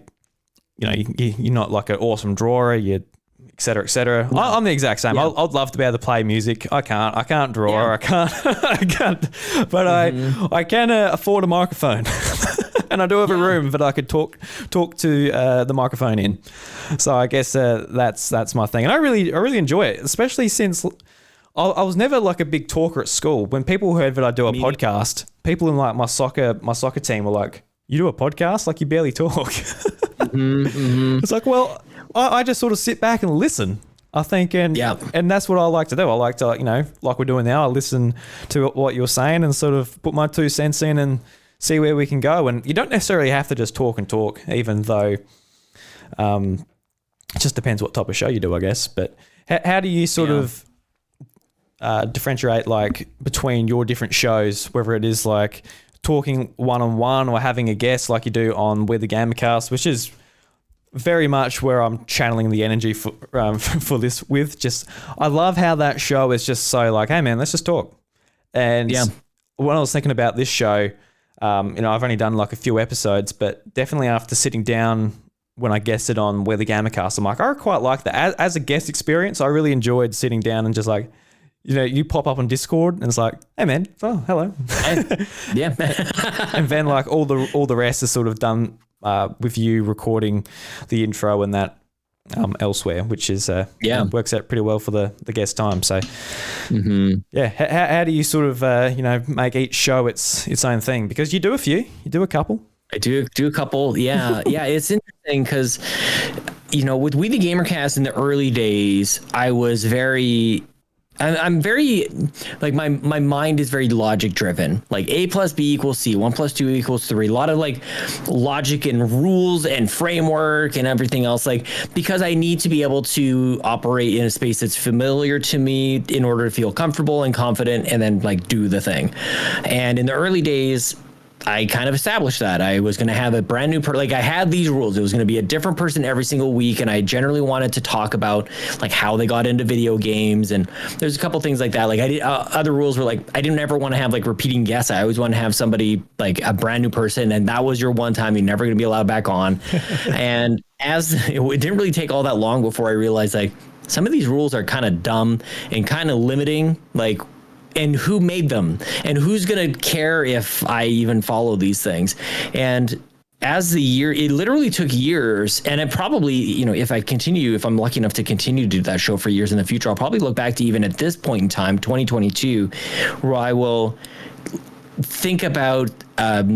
not like an awesome drawer, you et cetera, et cetera. I'm the exact same. Yeah. I'd love to be able to play music. I can't draw. Yeah. I can't, but I can afford a microphone. And I do have a room that I could talk to the microphone in. So I guess that's my thing. And I really enjoy it, especially since I was never like a big talker at school. When people heard that I do a podcast, people in like my soccer team were like, "You do a podcast? Like you barely talk." It's like, well, I just sort of sit back and listen, I think, and that's what I like to do. I like to, like we're doing now, I listen to what you're saying and sort of put my 2 cents in and see where we can go. And you don't necessarily have to just talk and talk, even though it just depends what type of show you do, I guess. But how do you sort of differentiate like between your different shows, whether it is like talking one-on-one or having a guest like you do on We're the Gamercast, which is very much where I'm channeling the energy for this with. Just, I love how that show is just so like, hey man, let's just talk. And when I was thinking about this show, I've only done like a few episodes, but definitely after sitting down when I guested on We're the Gamercast, I'm like, I quite like that. As a guest experience, I really enjoyed sitting down and just like, you pop up on Discord and it's like, hey man, oh, hello. Yeah. And then like all the rest is sort of done with you recording the intro and that elsewhere, which is works out pretty well for the guest time. So how do you sort of make each show its own thing? Because you do a couple. I do a couple. Yeah. It's interesting because with We the Gamercast in the early days, I was I'm very like my mind is very logic driven. Like A plus B equals C, 1 plus 2 equals 3. A lot of like logic and rules and framework and everything else. Like, because I need to be able to operate in a space that's familiar to me in order to feel comfortable and confident, and then like do the thing. And in the early days, I kind of established that I was going to have a brand new like I had these rules. It was going to be a different person every single week, and I generally wanted to talk about like how they got into video games. And there's a couple things like that. Like I did other rules were like I didn't ever want to have like repeating guests. I always want to have somebody like a brand new person, and that was your one time. You're never going to be allowed back on. And it didn't really take all that long before I realized like some of these rules are kind of dumb and kind of limiting. Like, and who made them, and who's going to care if I even follow these things? And as the year, it literally took years, and it probably, you know, if I'm lucky enough to continue to do that show for years in the future, I'll probably look back to even at this point in time, 2022, where I will think about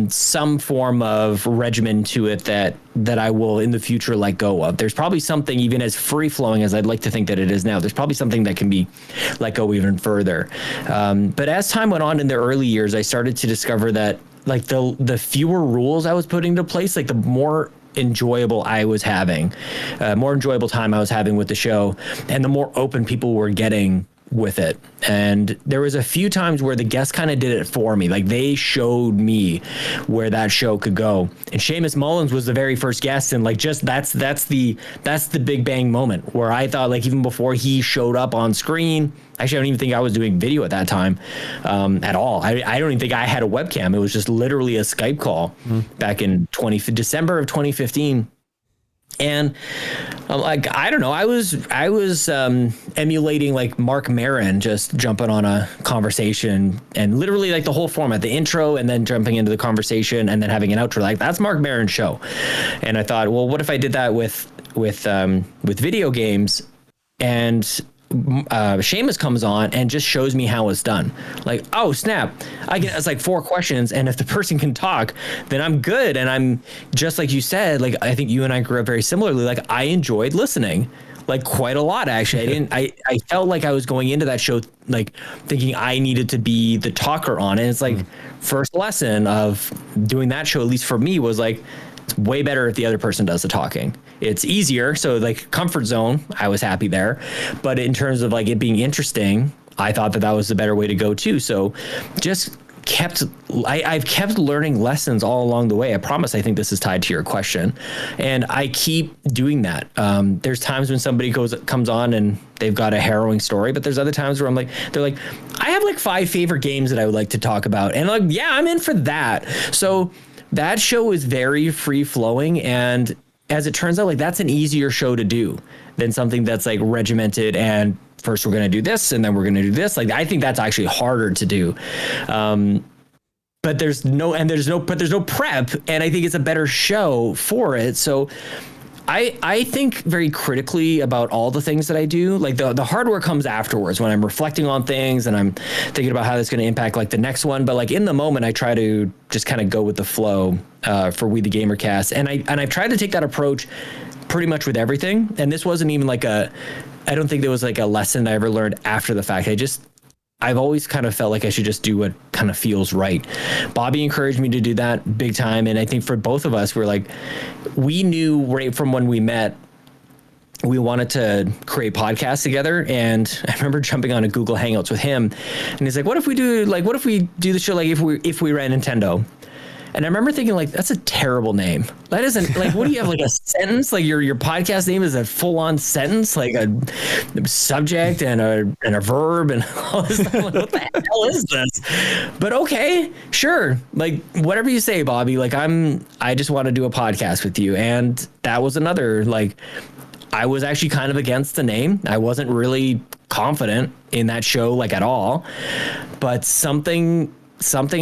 some form of regimen to it that I will in the future let go of. There's probably something, even as free flowing as I'd like to think that it is now, there's probably something that can be let go even further. But as time went on in the early years, I started to discover that like the fewer rules I was putting into place, like the more enjoyable I was having, more enjoyable time I was having with the show, and the more open people were getting with it. And there was a few times where the guests kind of did it for me. Like they showed me where that show could go. And Seamus Mullins was the very first guest. And like, just that's the big bang moment where I thought, like, even before he showed up on screen, actually, I don't even think I was doing video at that time at all. I don't even think I had a webcam. It was just literally a Skype call back in December of 2015. And like, I don't know, I was emulating like Mark Maron, just jumping on a conversation and literally like the whole format, the intro and then jumping into the conversation and then having an outro. Like that's Mark Maron's show. And I thought, well, what if I did that with video games? And Seamus comes on and just shows me how it's done. Like, oh snap, it's like 4 questions, and if the person can talk, then I'm good. And I'm just like you said, like I think you and I grew up very similarly. Like I enjoyed listening, like quite a lot actually. I felt like I was going into that show like thinking I needed to be the talker on it. And it's like first lesson of doing that show, at least for me, was like, it's way better if the other person does the talking. It's easier. So like comfort zone, I was happy there. But in terms of like it being interesting, I thought that was the better way to go too. So just I've kept learning lessons all along the way. I promise. I think this is tied to your question, and I keep doing that. There's times when somebody comes on and they've got a harrowing story, but there's other times where they're like, I have like 5 favorite games that I would like to talk about, and like, yeah, I'm in for that. So that show is very free flowing, and as it turns out, like that's an easier show to do than something that's like regimented and first we're going to do this and then we're going to do this. Like I think that's actually harder to do. But there's no prep, and I think it's a better show for it. So I think very critically about all the things that I do. Like the hard work comes afterwards when I'm reflecting on things and I'm thinking about how that's going to impact like the next one. But like in the moment, I try to just kind of go with the flow for We the Gamercast. And I've tried to take that approach pretty much with everything. And this wasn't even like I don't think there was like a lesson I ever learned after the fact. I've always kind of felt like I should just do what kind of feels right. Bobby encouraged me to do that big time. And I think for both of us, we knew right from when we met, we wanted to create podcasts together. And I remember jumping on a Google Hangouts with him, and he's like, what if we do the show like if we ran Nintendo? And I remember thinking, like, that's a terrible name. That isn't like, what do you have, like a sentence? Like your podcast name is a full on sentence, like a subject and a verb and all this stuff. Like, what the hell is this? But okay, sure. Like whatever you say, Bobby, like I just want to do a podcast with you. And that was another, like, I was actually kind of against the name. I wasn't really confident in that show, like at all, but something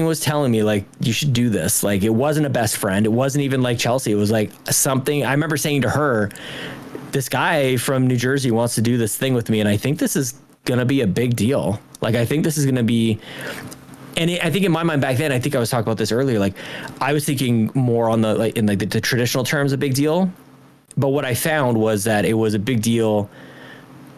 was telling me like, you should do this. Like it wasn't a best friend. It wasn't even like Chelsea. It was like something I remember saying to her, this guy from New Jersey wants to do this thing with me. And I think this is going to be a big deal. Like, I think this is going to be, and I think in my mind back then, I think I was talking about this earlier. Like I was thinking more on the traditional terms, a big deal. But what I found was that it was a big deal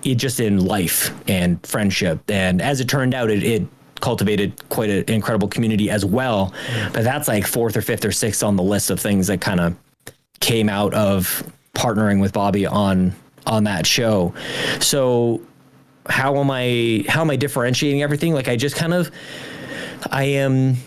just in life and friendship. And as it turned out, it cultivated quite an incredible community as well. But that's like 4th or 5th or 6th on the list of things that kind of came out of partnering with Bobby on that show. So how am I differentiating everything? Like I am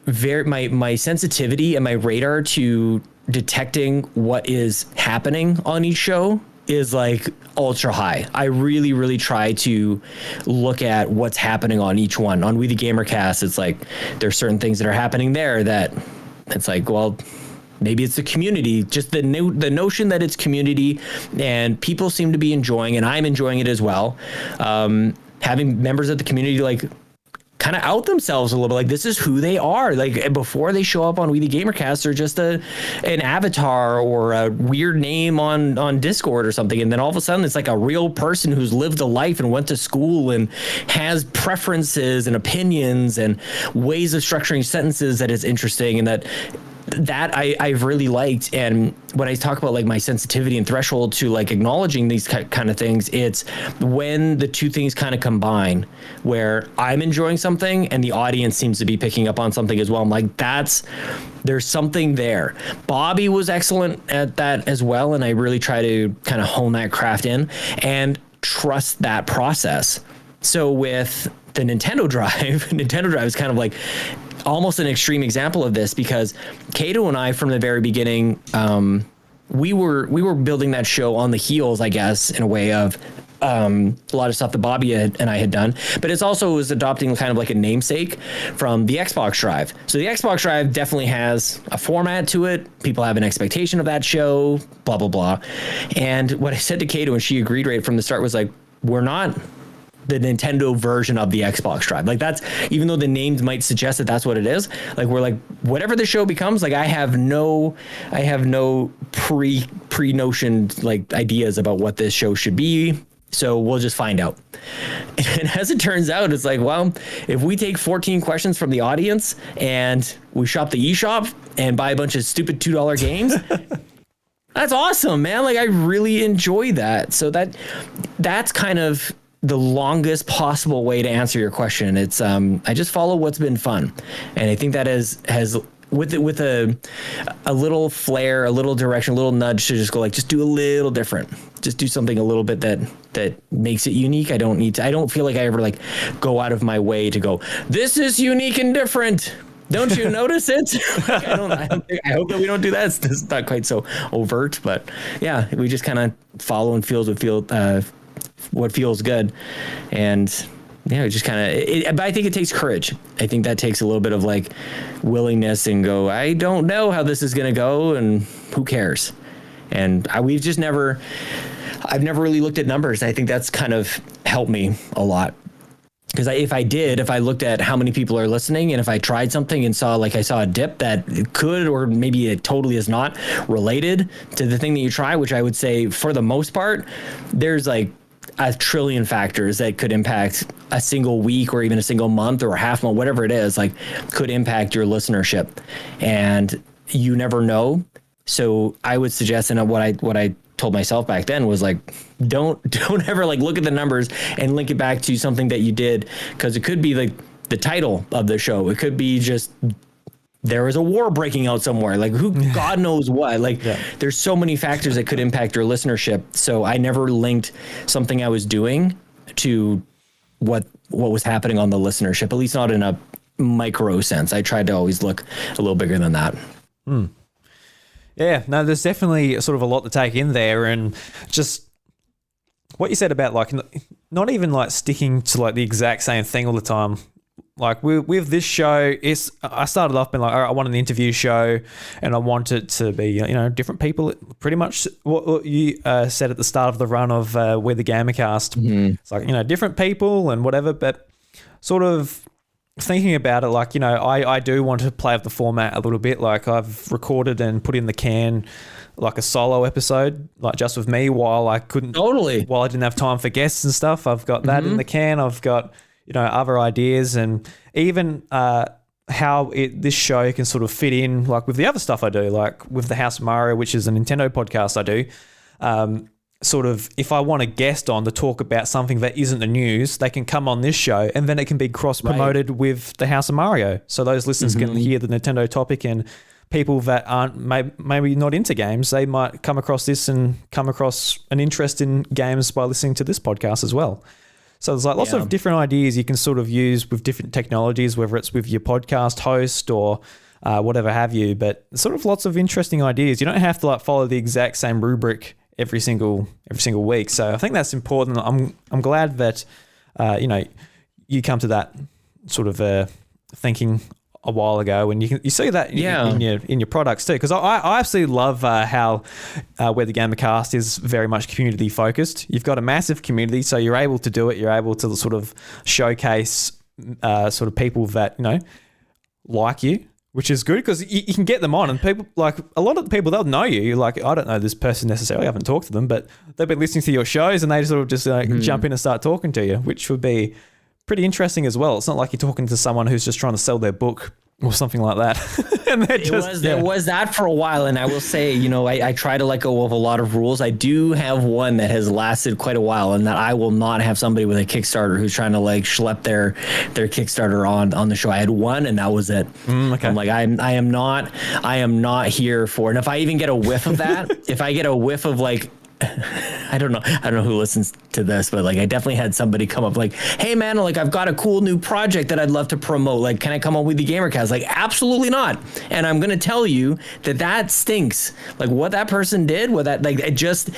very, my sensitivity and my radar to detecting what is happening on each show is like ultra high. I really, really try to look at what's happening on each one. On We the Gamercast, it's like there's certain things that are happening there that it's like, well, maybe it's the community, just the notion that it's community and people seem to be enjoying, and I'm enjoying it as well. Having members of the community like kind of out themselves a little bit. Like, this is who they are. Like, before they show up on We the Gamercast, they're just an avatar or a weird name on Discord or something. And then all of a sudden it's like a real person who's lived a life and went to school and has preferences and opinions and ways of structuring sentences that is interesting, and that I've really liked. And when I talk about like my sensitivity and threshold to like acknowledging these kind of things, it's when the two things kind of combine, where I'm enjoying something and the audience seems to be picking up on something as well. I'm like, there's something there. Bobby was excellent at that as well. And I really try to kind of hone that craft in and trust that process. So with the Nintendo Drive, Nintendo Drive is kind of like almost an extreme example of this, because Kato and I, from the very beginning, we were building that show on the heels, I guess, in a way of a lot of stuff that Bobby and I had done, but it's also was adopting kind of like a namesake from the Xbox Drive. So the Xbox Drive definitely has a format to it. People have an expectation of that show, blah, blah, blah. And what I said to Kato, and she agreed right from the start, was like, we're not the Nintendo version of the Xbox Drive. Like, that's, even though the names might suggest that that's what it is, like, we're like, whatever the show becomes, like, I have no pre-notioned like ideas about what this show should be. So we'll just find out. And as it turns out, it's like, well, if we take 14 questions from the audience and we shop the eShop and buy a bunch of stupid $2 games, that's awesome, man. Like, I really enjoy that. So that's kind of the longest possible way to answer your question. It's I just follow what's been fun, and I think that has with a little flair, a little direction, a little nudge to just go like, just do a little different, just do something a little bit that makes it unique. I don't feel like I ever like go out of my way to go, this is unique and different, don't you notice it? Like, I hope that we don't do that. It's not quite so overt, but yeah, we just kind of follow and feel what feels good. And yeah, it just kind of, but I think it takes courage. I think that takes a little bit of like willingness and go, I don't know how this is going to go, and who cares? And I've never really looked at numbers. I think that's kind of helped me a lot. Because if I looked at how many people are listening, and if I tried something and I saw a dip that could, or maybe it totally is not related to the thing that you try, which I would say for the most part, there's like a trillion factors that could impact a single week or even a single month or a half month, whatever it is, like, could impact your listenership, and you never know. So I would suggest, and what I told myself back then was like, don't ever like look at the numbers and link it back to something that you did, because it could be like the title of the show. It could be just there was a war breaking out somewhere, like God knows what. Like, there's so many factors that could impact your listenership. So I never linked something I was doing to what was happening on the listenership, at least not in a micro sense. I tried to always look a little bigger than that. Yeah, no, there's definitely sort of a lot to take in there, and just what you said about like not even like sticking to like the exact same thing all the time. Like with this show, I started off being like, all right, I want an interview show, and I want it to be, different people. Pretty much what you said at the start of the run of We're the Gamercast. Mm-hmm. It's like, different people and whatever, but sort of thinking about it, like, I do want to play with the format a little bit. Like, I've recorded and put in the can like a solo episode, like just with me, while I didn't have time for guests and stuff. I've got that in the can. I've got other ideas, and even how this show can sort of fit in, like with the other stuff I do, like with the House of Mario, which is a Nintendo podcast I do. Sort of, if I want a guest on to talk about something that isn't the news, they can come on this show, and then it can be cross-promoted with the House of Mario. So those listeners can hear the Nintendo topic, and people that aren't maybe not into games, they might come across this and come across an interest in games by listening to this podcast as well. So there's like lots of different ideas you can sort of use with different technologies, whether it's with your podcast host or whatever have you, but sort of lots of interesting ideas. You don't have to like follow the exact same rubric every single week. So I think that's important. I'm glad that you come to that sort of thinking a while ago, and you see that in your products too. Because I absolutely love how Where the Gamercast is very much community focused. You've got a massive community, so you're able to do it. You're able to sort of showcase sort of people that, you know, like you, which is good because you can get them on, and people, like a lot of the people, they'll know you. Like, I don't know this person necessarily, I haven't talked to them, but they've been listening to your shows and they sort of just jump in and start talking to you, which would be pretty interesting as well. It's not like you're talking to someone who's just trying to sell their book or something like that. And There was that for a while, and I will say, you know, I try to let go of a lot of rules. I do have one that has lasted quite a while, and that I will not have somebody with a Kickstarter who's trying to like schlep their Kickstarter on the show. I had one, and that was it. Okay. I'm like, I am not here for, and if I even get a whiff of that, if I get a whiff of like, I don't know who listens to this, but like I definitely had somebody come up like, hey man, like I've got a cool new project that I'd love to promote. Like, can I come on with the Gamercast? Like, absolutely not. And I'm going to tell you that stinks. Like what that person did, it just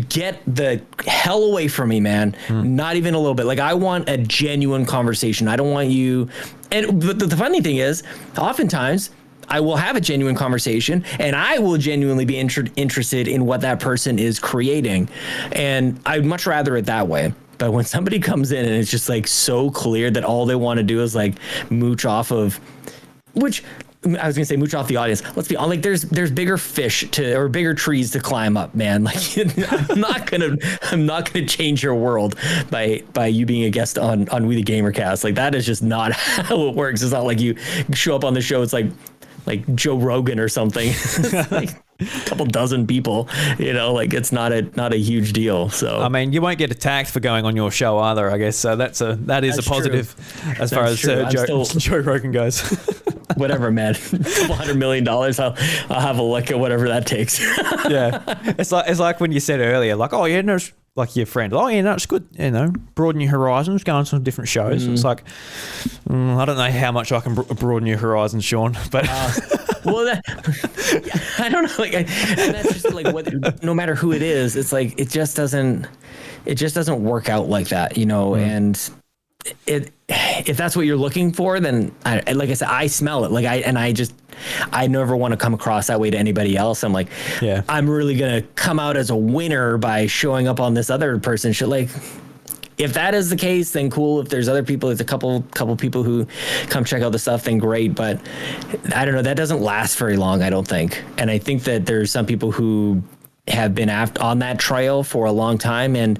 get the hell away from me, man. Not even a little bit. Like I want a genuine conversation. I don't want you. And the funny thing is, oftentimes I will have a genuine conversation and I will genuinely be interested in what that person is creating. And I'd much rather it that way. But when somebody comes in and it's just like so clear that all they want to do is like mooch off of, which I was gonna say mooch off the audience. Let's be honest, like there's bigger fish or bigger trees to climb up, man. Like I'm not gonna change your world by you being a guest on We the Gamercast. Like that is just not how it works. It's not like you show up on the show. It's like Joe Rogan or something. Like a couple dozen people, you know, like it's not a huge deal. So I mean, you won't get attacked for going on your show either, I guess. So that is a positive true. As far as Joe Rogan goes. Whatever, man. $200 million. I'll have a look at whatever that takes. Yeah, it's like when you said earlier, like, oh yeah, no, like your friend, oh yeah, no, it's good, you know, broaden your horizons, go on some different shows. It's like, I don't know how much I can broaden your horizons, Sean, but well, I don't know, like, and that's just like no matter who it is, it's like it just doesn't work out like that, you know, and if that's what you're looking for, then like I said, I smell it. Like I never want to come across that way to anybody else. I'm like, yeah, I'm really going to come out as a winner by showing up on this other person shit. Like, if that is the case, then cool. If there's other people, it's a couple people who come check out the stuff, then great. But I don't know, that doesn't last very long, I don't think. And I think that there's some people who have been on that trail for a long time, and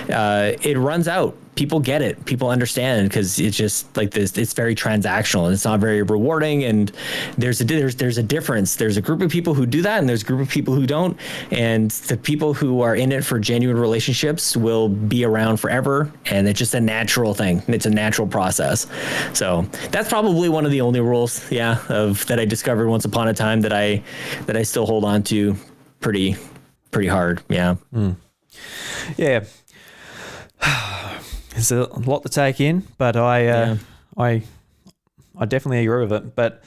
it runs out. People get it. People understand, because it's just like this. It's very transactional and it's not very rewarding. And there's a difference. There's a group of people who do that, and there's a group of people who don't. And the people who are in it for genuine relationships will be around forever. And it's just a natural thing. It's a natural process. So that's probably one of the only rules, that I discovered once upon a time that I still hold on to pretty hard. Yeah. Yeah. It's a lot to take in, but I definitely agree with it. But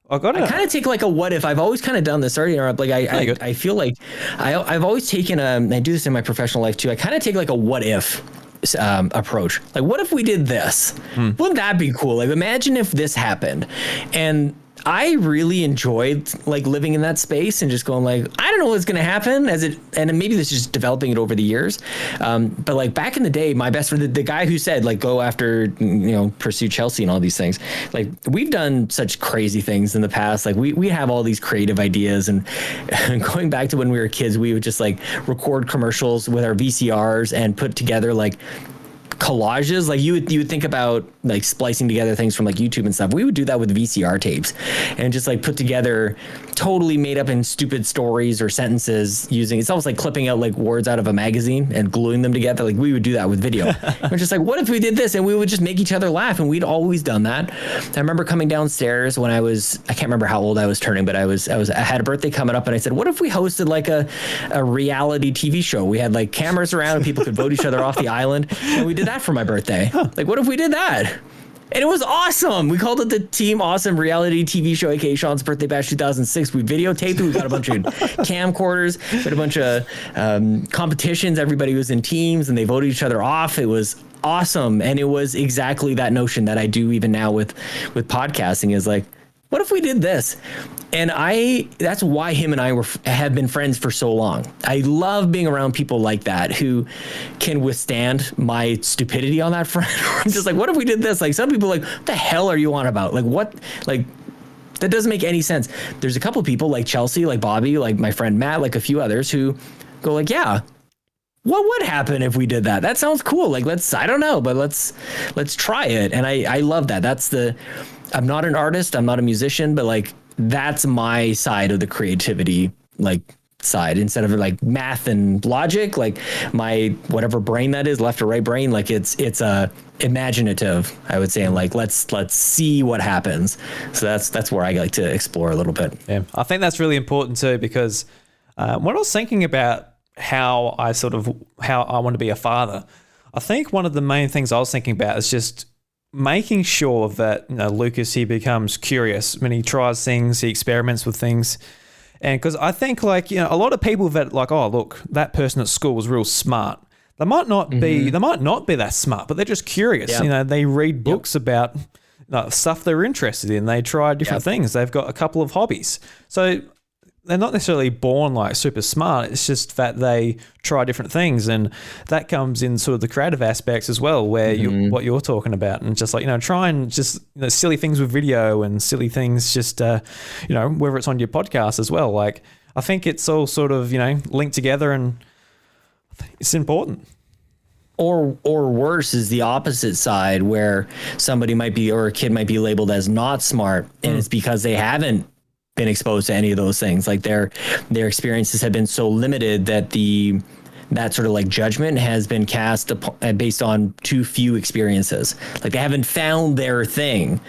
I kind of take like a what if. I've always kind of done this. Sorry to interrupt. Like I feel like I've always taken I do this in my professional life too. I kind of take like a what if approach. Like, what if we did this? Wouldn't that be cool? Like, imagine if this happened. And I really enjoyed like living in that space and just going like, I don't know what's going to happen and maybe this is just developing it over the years. But like back in the day, my best friend, the guy who said like, go after, pursue Chelsea and all these things. Like, we've done such crazy things in the past. Like we have all these creative ideas, and going back to when we were kids, we would just like record commercials with our VCRs and put together like collages. Like you would think about like splicing together things from like YouTube and stuff. We would do that with VCR tapes and just like put together totally made up and stupid stories or sentences it's almost like clipping out like words out of a magazine and gluing them together. Like we would do that with video. We're just like, what if we did this? And we would just make each other laugh. And we'd always done that. I remember coming downstairs when I can't remember how old I was turning, but I had a birthday coming up, and I said, what if we hosted like a reality TV show? We had like cameras around and people could vote each other off the island. And we did that for my birthday. Like, what if we did that? And it was awesome. We called it the Team Awesome Reality TV Show, aka Sean's Birthday Bash 2006. We videotaped it. We got a bunch of camcorders. We had a bunch of competitions. Everybody was in teams and they voted each other off. It was awesome. And it was exactly that notion that I do even now with podcasting is like, what if we did this? And that's why him and I have been friends for so long. I love being around people like that who can withstand my stupidity on that front. I'm just like, what if we did this? Like, some people are like, what the hell are you on about? Like, what? Like, that doesn't make any sense. There's a couple people like Chelsea, like Bobby, like my friend Matt, like a few others who go like, yeah, what would happen if we did that? That sounds cool. Like, I don't know, but let's try it. And I love that. I'm not an artist. I'm not a musician, but like, that's my side of the creativity, like side, instead of like math and logic, like my whatever brain that is, left or right brain, like it's imaginative, I would say, and like let's see what happens. So that's where I like to explore a little bit. Yeah, I think that's really important too, because when I was thinking about how I want to be a father, I think one of the main things I was thinking about is just making sure that, you know, Lucas, he becomes curious when he tries things, he experiments with things. And because I think, like, you know, a lot of people that like, oh, look, that person at school was real smart. They might not be that smart, but they're just curious. Yep. You know, they read books about stuff they're interested in. They try different things. They've got a couple of hobbies. So they're not necessarily born like super smart. It's just that they try different things, and that comes in sort of the creative aspects as well, where what you're talking about, and just like, you know, try and just, you know, silly things with video and silly things, just you know, whether it's on your podcast as well. Like, I think it's all sort of, you know, linked together, and it's important. Or worse is the opposite side, where somebody might be, or a kid might be labeled as not smart, and it's because they haven't been exposed to any of those things. Like their experiences have been so limited that that sort of like judgment has been cast based on too few experiences. Like they haven't found their thing,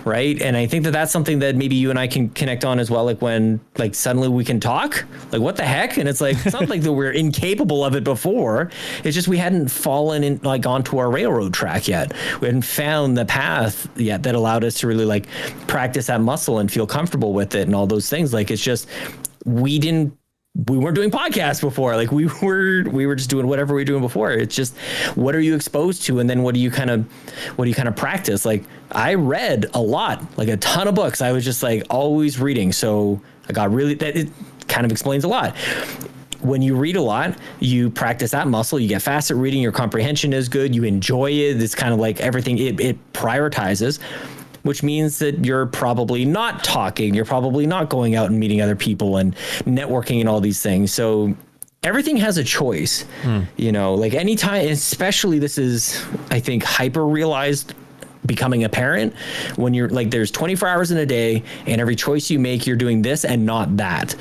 right? And I think that that's something that maybe you and I can connect on as well. Like when like suddenly we can talk, like what the heck? And it's like, it's not like that we're incapable of it before. It's just we hadn't fallen in, like, onto our railroad track yet. We hadn't found the path yet that allowed us to really like practice that muscle and feel comfortable with it and all those things. Like, it's just, we weren't doing podcasts before. Like we were just doing whatever we were doing before. It's just, what are you exposed to? And then what do you kind of practice? Like, I read a lot, like a ton of books. I was just like always reading. So I got really, that it kind of explains a lot. When you read a lot, you practice that muscle, you get fast at reading, your comprehension is good, you enjoy it. It's kind of like everything, it prioritizes, which means that you're probably not talking, you're probably not going out and meeting other people and networking and all these things. So everything has a choice, you know, like anytime, especially this is, I think, hyper realized becoming a parent, when you're like, there's 24 hours in a day, and every choice you make, you're doing this and not that.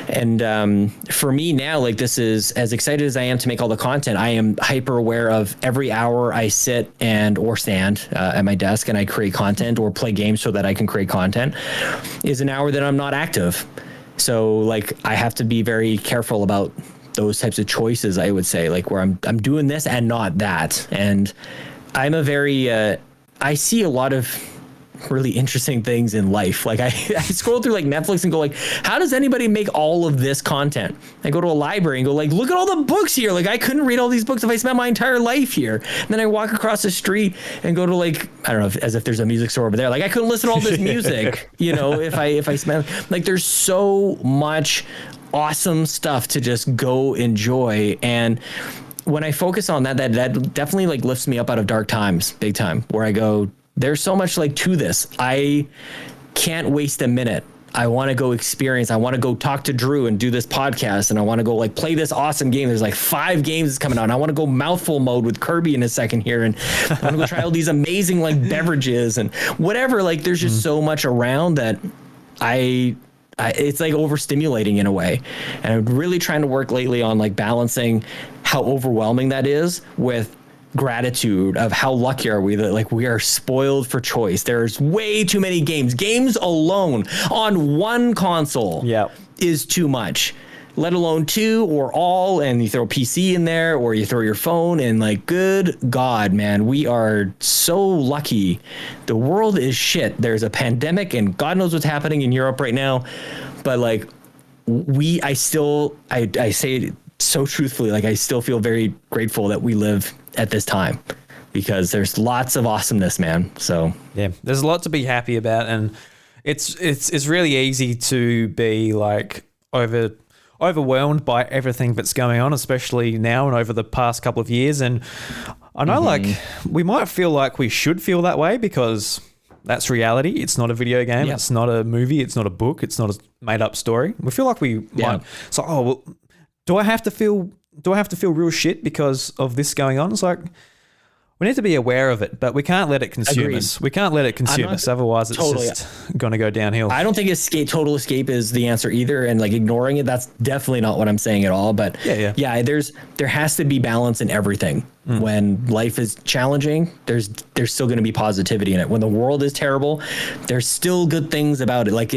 And for me now, like, this is, as excited as I am to make all the content, I am hyper aware of every hour I sit or stand at my desk and I create content or play games so that I can create content is an hour that I'm not active. So like, I have to be very careful about those types of choices, I would say, like where I'm doing this and not that. And I'm a very, I see a lot of really interesting things in life. Like I scroll through like Netflix and go like, how does anybody make all of this content? I go to a library and go like, look at all the books here. Like I couldn't read all these books if I spent my entire life here. And then I walk across the street and go to like, I don't know, as if there's a music store over there. Like I couldn't listen to all this music, you know, if I spent, like, there's so much awesome stuff to just go enjoy. And when I focus on that definitely like lifts me up out of dark times, big time, where I go, there's so much like to this. I can't waste a minute. I want to go experience. I want to go talk to Drew and do this podcast. And I want to go like play this awesome game. There's like 5 games that's coming out. And I want to go mouthful mode with Kirby in a second here. And I want to go try all these amazing like beverages and whatever. Like there's just so much around that it's like overstimulating in a way. And I'm really trying to work lately on like balancing how overwhelming that is with gratitude of how lucky are we that like we are spoiled for choice. There's way too many games alone on one console is too much, let alone 2 or all. And you throw PC in there or you throw your phone, and like, good God, man, we are so lucky. The world is shit. There's a pandemic and God knows what's happening in Europe right now. But like I say it so truthfully, like I still feel very grateful that we live at this time, because there's lots of awesomeness, man. So yeah, there's a lot to be happy about. And it's really easy to be like overwhelmed by everything that's going on, especially now and over the past couple of years. And I know like we might feel like we should feel that way because that's reality. It's not a video game. It's not a movie. It's not a book. It's not a made up story. We feel like we might. So, well, do I have to feel real shit because of this going on? It's like, we need to be aware of it, but we can't let it consume us. We can't let it consume us. Otherwise, it's just going to go downhill. I don't think total escape is the answer either. And like ignoring it, that's definitely not what I'm saying at all. But yeah, there has to be balance in everything. When life is challenging, there's still going to be positivity in it. When the world is terrible, there's still good things about it. Like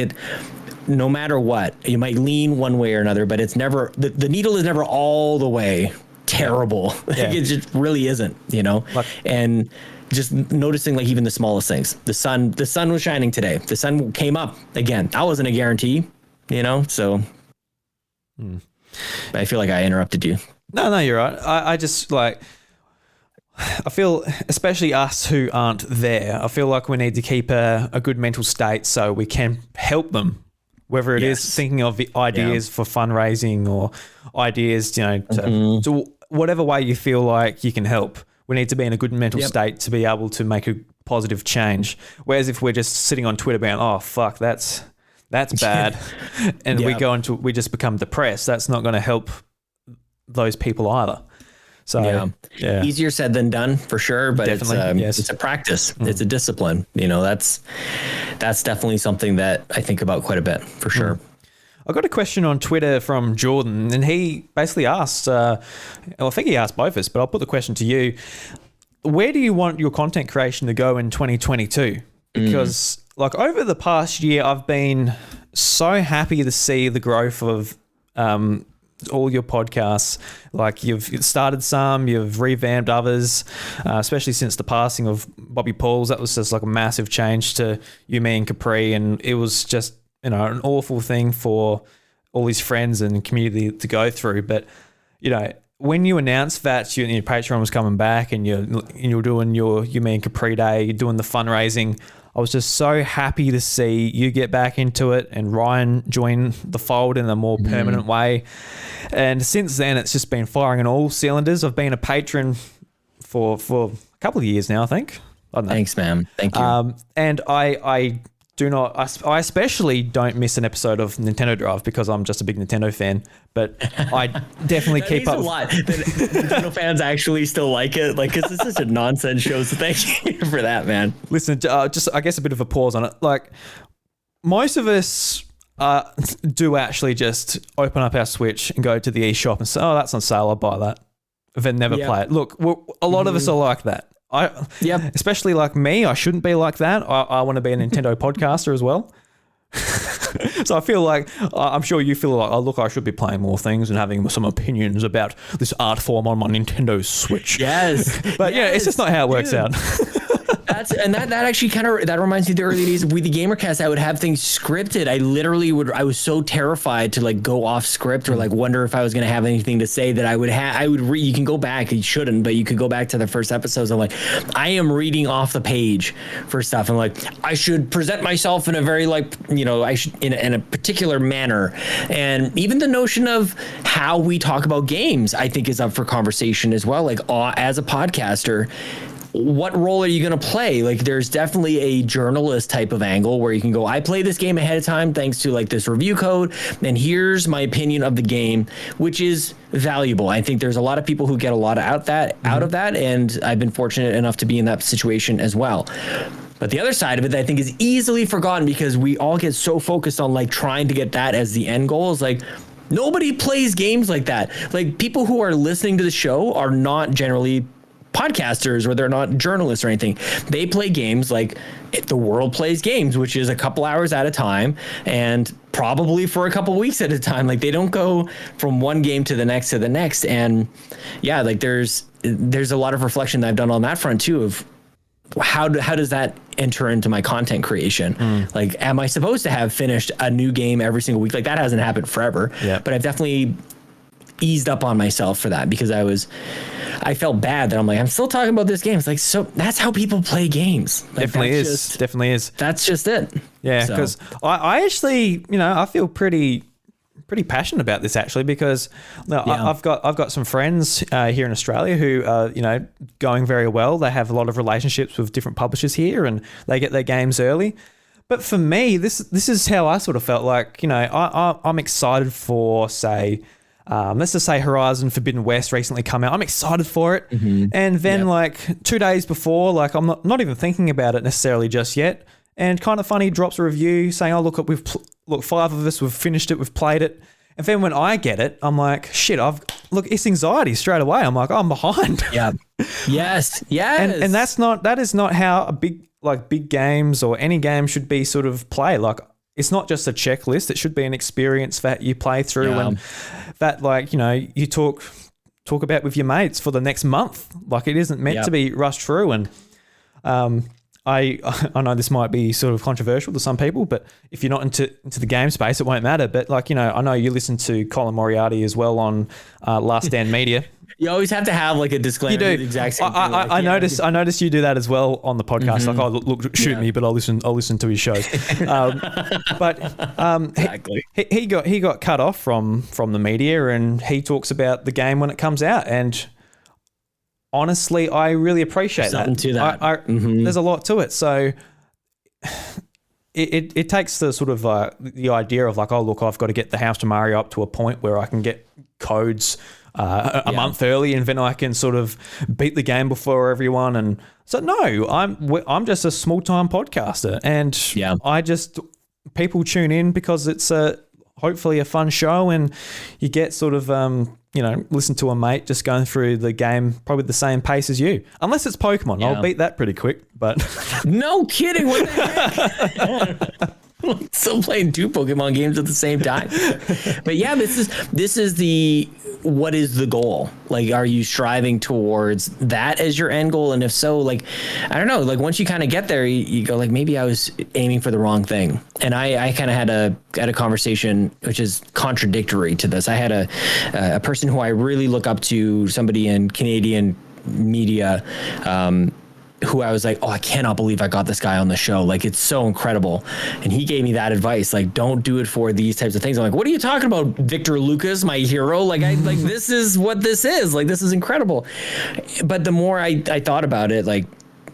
no matter what, you might lean one way or another, but it's never, the needle is never all the way terrible. Like it just really isn't, and just noticing like even the smallest things. The sun was shining today. The sun came up again. That wasn't a guarantee, so I feel like I interrupted you. No, you're right. I just like, I feel, especially us who aren't there, I feel like we need to keep a good mental state so we can help them. Whether it is thinking of the ideas for fundraising or ideas, to whatever way you feel like you can help, we need to be in a good mental state to be able to make a positive change. Whereas if we're just sitting on Twitter being, oh, fuck, that's bad. And we just become depressed. That's not going to help those people either. So easier said than done for sure, but it's a practice. It's a discipline. That's definitely something that I think about quite a bit for sure. I got a question on Twitter from Jordan, and he basically asked, I think he asked both of us, but I'll put the question to you. Where do you want your content creation to go in 2022? Because like over the past year, I've been so happy to see the growth of all your podcasts. Like you've started some, you've revamped others, especially since the passing of Bobby Pauls. That was just like a massive change to you, me and Capri, and it was just an awful thing for all his friends and community to go through. But when you announced that your Patreon was coming back and you're doing your You, Me and Capri Day, you're doing the fundraising, I was just so happy to see you get back into it and Ryan join the fold in a more permanent way. And since then, it's just been firing on all cylinders. I've been a patron for a couple of years now, I think. I don't know. Thanks, man. Thank you. And I especially don't miss an episode of Nintendo Drive because I'm just a big Nintendo fan, but I definitely keep up. A lot. Nintendo fans actually still like it, like, because it's such a nonsense show. So thank you for that, man. Listen, just I guess a bit of a pause on it. Like most of us do actually just open up our Switch and go to the eShop and say, "Oh, that's on sale. I'll buy that." Then never play it. Look, a lot of us are like that. Especially like me, I shouldn't be like that. I want to be a Nintendo podcaster as well. So I feel like, I'm sure you feel like, oh, look, I should be playing more things and having some opinions about this art form on my Nintendo Switch. Yes. But it's just not how it works out. That actually that reminds me of the early days with the GamerCast. I would have things scripted. I was so terrified to like go off script or like wonder if I was going to have anything to say that you can go back, you shouldn't, but you could go back to the first episodes. I'm like, I am reading off the page for stuff. I'm like, I should present myself in a very I should in a particular manner. And even the notion of how we talk about games, I think is up for conversation as well. Like as a podcaster, what role are you going to play? Like there's definitely a journalist type of angle where you can go, I play this game ahead of time thanks to like this review code, and here's my opinion of the game, which is valuable. I think there's a lot of people who get a lot out of that, and I've been fortunate enough to be in that situation as well. But the other side of it that I think is easily forgotten because we all get so focused on like trying to get that as the end goal is like, nobody plays games like that. Like people who are listening to the show are not generally podcasters or they're not journalists or anything. They play games like the world plays games, which is a couple hours at a time and probably for a couple weeks at a time. Like they don't go from one game to the next. And like there's a lot of reflection that I've done on that front too of how does that enter into my content creation? Like, am I supposed to have finished a new game every single week? Like that hasn't happened forever, but I've definitely eased up on myself for that, because I felt bad that I'm like, I'm still talking about this game. It's like, so that's how people play games. Like, Definitely is. That's just it. Yeah, because I actually, I feel pretty passionate about this actually, because I've got some friends here in Australia who are, going very well. They have a lot of relationships with different publishers here, and they get their games early. But for me, this is how I sort of felt like, I'm excited for, say, let's just say Horizon Forbidden West recently come out. I'm excited for it. Mm-hmm. And then like 2 days before, like I'm not even thinking about it necessarily just yet. And Kind of Funny drops a review saying, oh, look, look, 5 of us, we've finished it, we've played it. And then when I get it, I'm like, shit, it's anxiety straight away. I'm like, oh, I'm behind. Yeah. Yes. And that is not how a big games or any game should be sort of played. Like, it's not just a checklist. It should be an experience that you play through and that, like, you talk about with your mates for the next month. Like, it isn't meant to be rushed through. And I know this might be sort of controversial to some people, but if you're not into the game space, it won't matter. But like, I know you listen to Colin Moriarty as well on Last Stand Media. You always have to have like a disclaimer. You do. The exact same thing. I noticed you do that as well on the podcast. Mm-hmm. Like, oh, look, shoot me, but I'll listen to his shows. Exactly. He got cut off from the media, and he talks about the game when it comes out. And honestly, I really appreciate Something that. To that. There's a lot to it. So it takes the sort of the idea of like, oh, look, I've got to get the House to Mario up to a point where I can get codes a month early, and then I can sort of beat the game before everyone. And so no, I'm just a small time podcaster, and people tune in because it's hopefully a fun show, and you get sort of listen to a mate just going through the game probably the same pace as you, unless it's Pokemon. I'll beat that pretty quick. But no kidding, what the heck? Still playing 2 Pokemon games at the same time. But yeah, this is what is the goal? Like, are you striving towards that as your end goal? And if so, like, I don't know, like once you kind of get there, you go like, maybe I was aiming for the wrong thing. And I kind of had a conversation which is contradictory to this. I had a person who I really look up to, somebody in Canadian media, who I was like, oh, I cannot believe I got this guy on the show. Like, it's so incredible. And he gave me that advice, like, don't do it for these types of things. I'm like, what are you talking about, Victor Lucas, my hero? Like, this is what this is. Like, this is incredible. But the more I thought about it, like,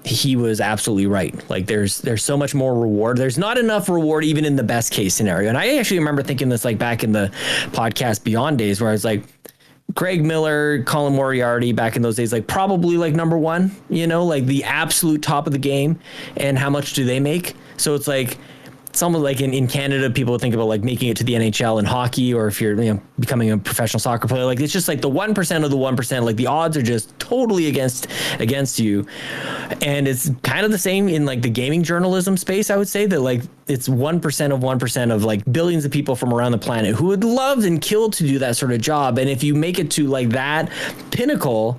he was absolutely right. Like, there's so much more reward. There's not enough reward even in the best case scenario. And I actually remember thinking this, like, back in the podcast Beyond days, where I was like, Craig Miller, Colin Moriarty back in those days, like probably like number one, like the absolute top of the game. And how much do they make? So it's like someone like in Canada, people think about like making it to the NHL in hockey, or if you're becoming a professional soccer player, like it's just like the 1% of the 1%, like the odds are just totally against you. And it's kind of the same in like the gaming journalism space. I would say that like it's 1% of 1% of like billions of people from around the planet who would love and kill to do that sort of job. And if you make it to like that pinnacle,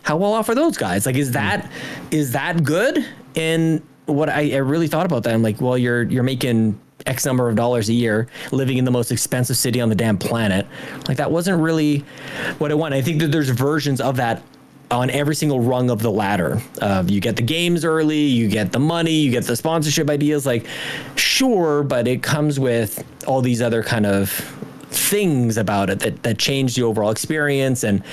how well off are those guys? Like, is that good? And what I really thought about that, I'm like, well, you're making X number of dollars a year, living in the most expensive city on the damn planet. Like, that wasn't really what I want. I think that there's versions of that on every single rung of the ladder. You get the games early, you get the money, you get the sponsorship ideas. Like, sure, but it comes with all these other kind of things about it that change the overall experience. And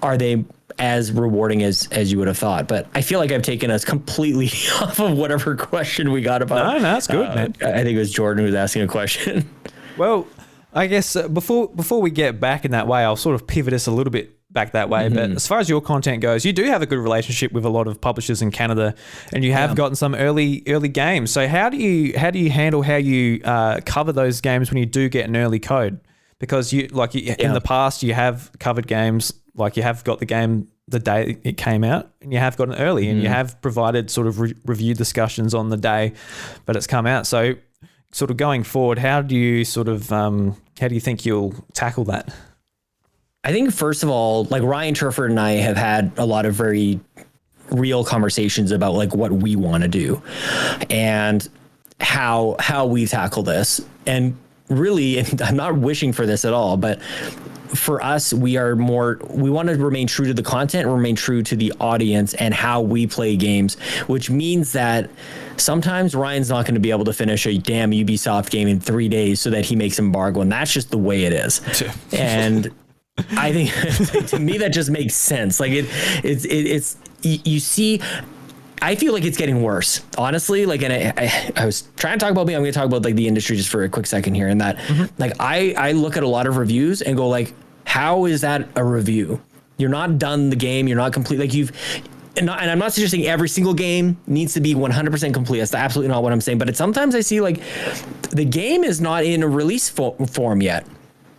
are they as rewarding as you would have thought? But I feel like I've taken us completely off of whatever question we got about. No, that's good, man. I think it was Jordan who was asking a question. Well, I guess before we get back in that way, I'll sort of pivot us a little bit back that way. Mm-hmm. But as far as your content goes, you do have a good relationship with a lot of publishers in Canada, and you have gotten some early games. So how do you handle how you cover those games when you do get an early code? Because in the past you have covered games, like you have got the game the day it came out, and you have gotten early, and you have provided sort of review discussions on the day that it's come out. So sort of going forward, how do you think you'll tackle that? I think first of all, like Ryan Turford and I have had a lot of very real conversations about like what we want to do and how we tackle this. And really, and I'm not wishing for this at all, but for us, we want to remain true to the content, remain true to the audience and how we play games, which means that sometimes Ryan's not going to be able to finish a damn Ubisoft game in 3 days so that he makes embargo. And that's just the way it is. And I think to me, that just makes sense. Like it's you see, I feel like it's getting worse, honestly. Like, and I was trying to talk about me. I'm going to talk about like the industry just for a quick second here. And that, like, I look at a lot of reviews and go like, how is that a review? You're not done the game. You're not complete. Like and I'm not suggesting every single game needs to be 100% complete. That's absolutely not what I'm saying. But sometimes I see like the game is not in a release form yet.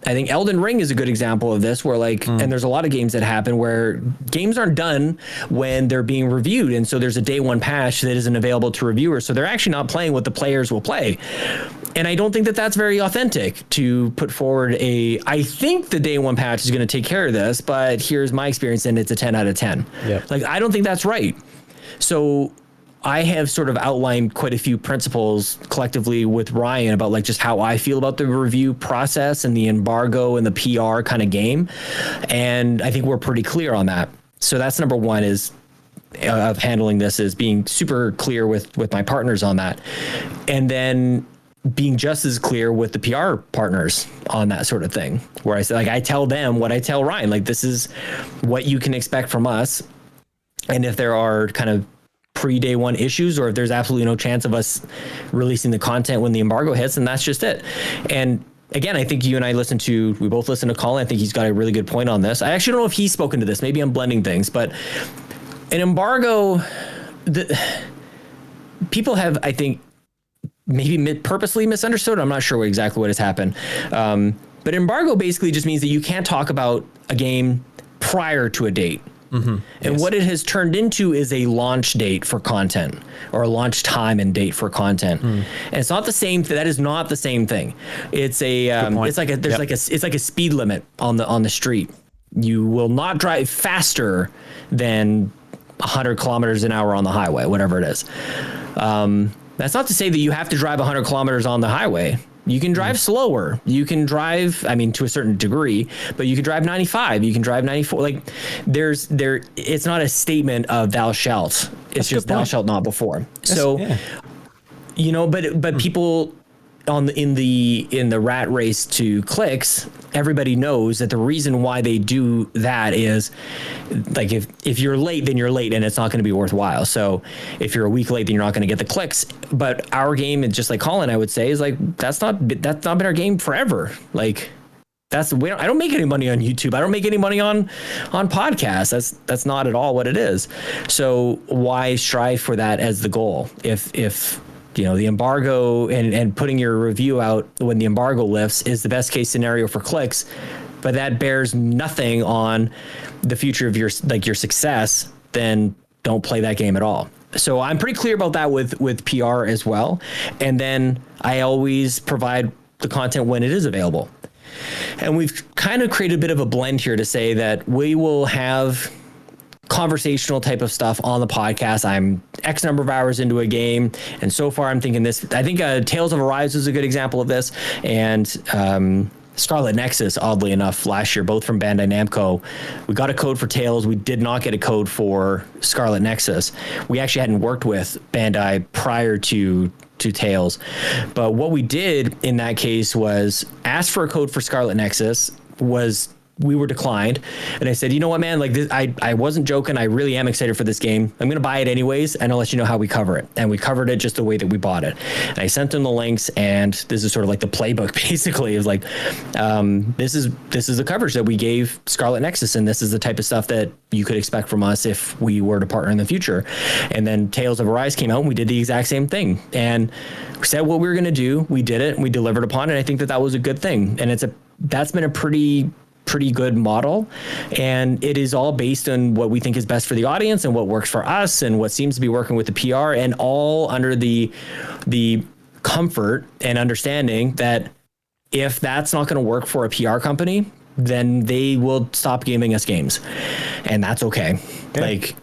I think Elden Ring is a good example of this, where like, and there's a lot of games that happen where games aren't done when they're being reviewed. And so there's a day one patch that isn't available to reviewers. So they're actually not playing what the players will play. And I don't think that that's very authentic to put forward I think the day one patch is going to take care of this, but here's my experience and it's a 10 out of 10. Yep. Like, I don't think that's right. So I have sort of outlined quite a few principles collectively with Ryan about like just how I feel about the review process and the embargo and the PR kind of game. And I think we're pretty clear on that. So that's number one is of handling this, is being super clear with my partners on that. And then being just as clear with the PR partners on that sort of thing, where I say, like, I tell them what I tell Ryan, like, this is what you can expect from us. And if there are kind of pre-day one issues, or if there's absolutely no chance of us releasing the content when the embargo hits, and that's just it. And again, I think you and I we both listened to Colin. I think he's got a really good point on this. I actually don't know if he's spoken to this. Maybe I'm blending things, but an embargo, people have, I think, maybe purposely misunderstood. I'm not sure exactly what has happened. But embargo basically just means that you can't talk about a game prior to a date. Mm-hmm. And what it has turned into is a launch date for content, or a launch time and date for content. And it's not the same. That is not the same thing. It's it's like it's like a speed limit on the street. You will not drive faster than 100 kilometers an hour on the highway, whatever it is. That's not to say that you have to drive 100 kilometers on the highway. You can drive slower. You can drive, I mean, to a certain degree, but you can drive 95. You can drive 94. Like, it's not a statement of thou shalt. It's just thou shalt not before. You know, but people in the rat race to clicks, everybody knows that the reason why they do that is, like, if you're late, then you're late and it's not going to be worthwhile. So if you're a week late, then you're not going to get the clicks. But our game, and just like Colin, I would say, is like, that's not been our game forever. Like, I don't make any money on YouTube. I don't make any money on podcasts. That's not at all what it is. So why strive for that as the goal? If you know, the embargo and putting your review out when the embargo lifts is the best case scenario for clicks, but that bears nothing on the future of your success, then don't play that game at all. So I'm pretty clear about that with PR as well. And then I always provide the content when it is available. And we've kind of created a bit of a blend here to say that we will have conversational type of stuff on the podcast. I'm X number of hours into a game, and so far I'm thinking this. I think Tales of Arise is a good example of this, and Scarlet Nexus, oddly enough, last year, both from Bandai Namco. We got a code for Tales. We did not get a code for Scarlet Nexus. We actually hadn't worked with Bandai prior to Tales, but what we did in that case was ask for a code for Scarlet Nexus. We were declined, and I said, you know what, man, like this, I wasn't joking. I really am excited for this game. I'm going to buy it anyways, and I'll let you know how we cover it. And we covered it just the way that we bought it. And I sent them the links, and this is sort of like the playbook, basically. It was like, this is the coverage that we gave Scarlet Nexus, and this is the type of stuff that you could expect from us if we were to partner in the future. And then Tales of Arise came out, and we did the exact same thing. And we said what we were going to do. We did it, and we delivered upon it. I think that was a good thing. And that's been a pretty good model, and it is all based on what we think is best for the audience and what works for us and what seems to be working with the PR, and all under the comfort and understanding that if that's not going to work for a PR company, then they will stop giving us games, and that's okay. Yeah. Like,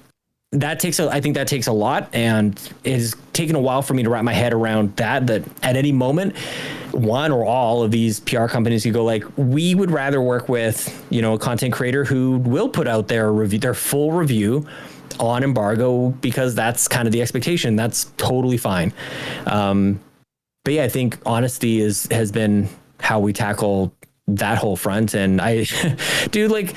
I think that takes a lot, and it has taken a while for me to wrap my head around that at any moment, one or all of these PR companies could go like, we would rather work with, a content creator who will put out their full review on embargo, because that's kind of the expectation. That's totally fine. But yeah, I think honesty has been how we tackle that whole front. And I don't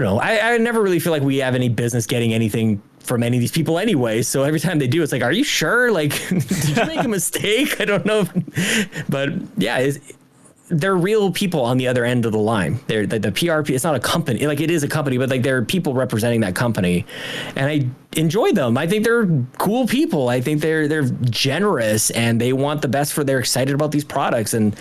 know. I never really feel like we have any business getting anything from any of these people anyway. So every time they do, it's like, are you sure? Like, did you make a mistake? I don't know. But yeah, they're real people on the other end of the line. They're the PRP. It's not a company. Like, it is a company, but like, they're people representing that company, and I enjoy them. I think they're cool people. I think they're generous, and they want the best they're excited about these products. And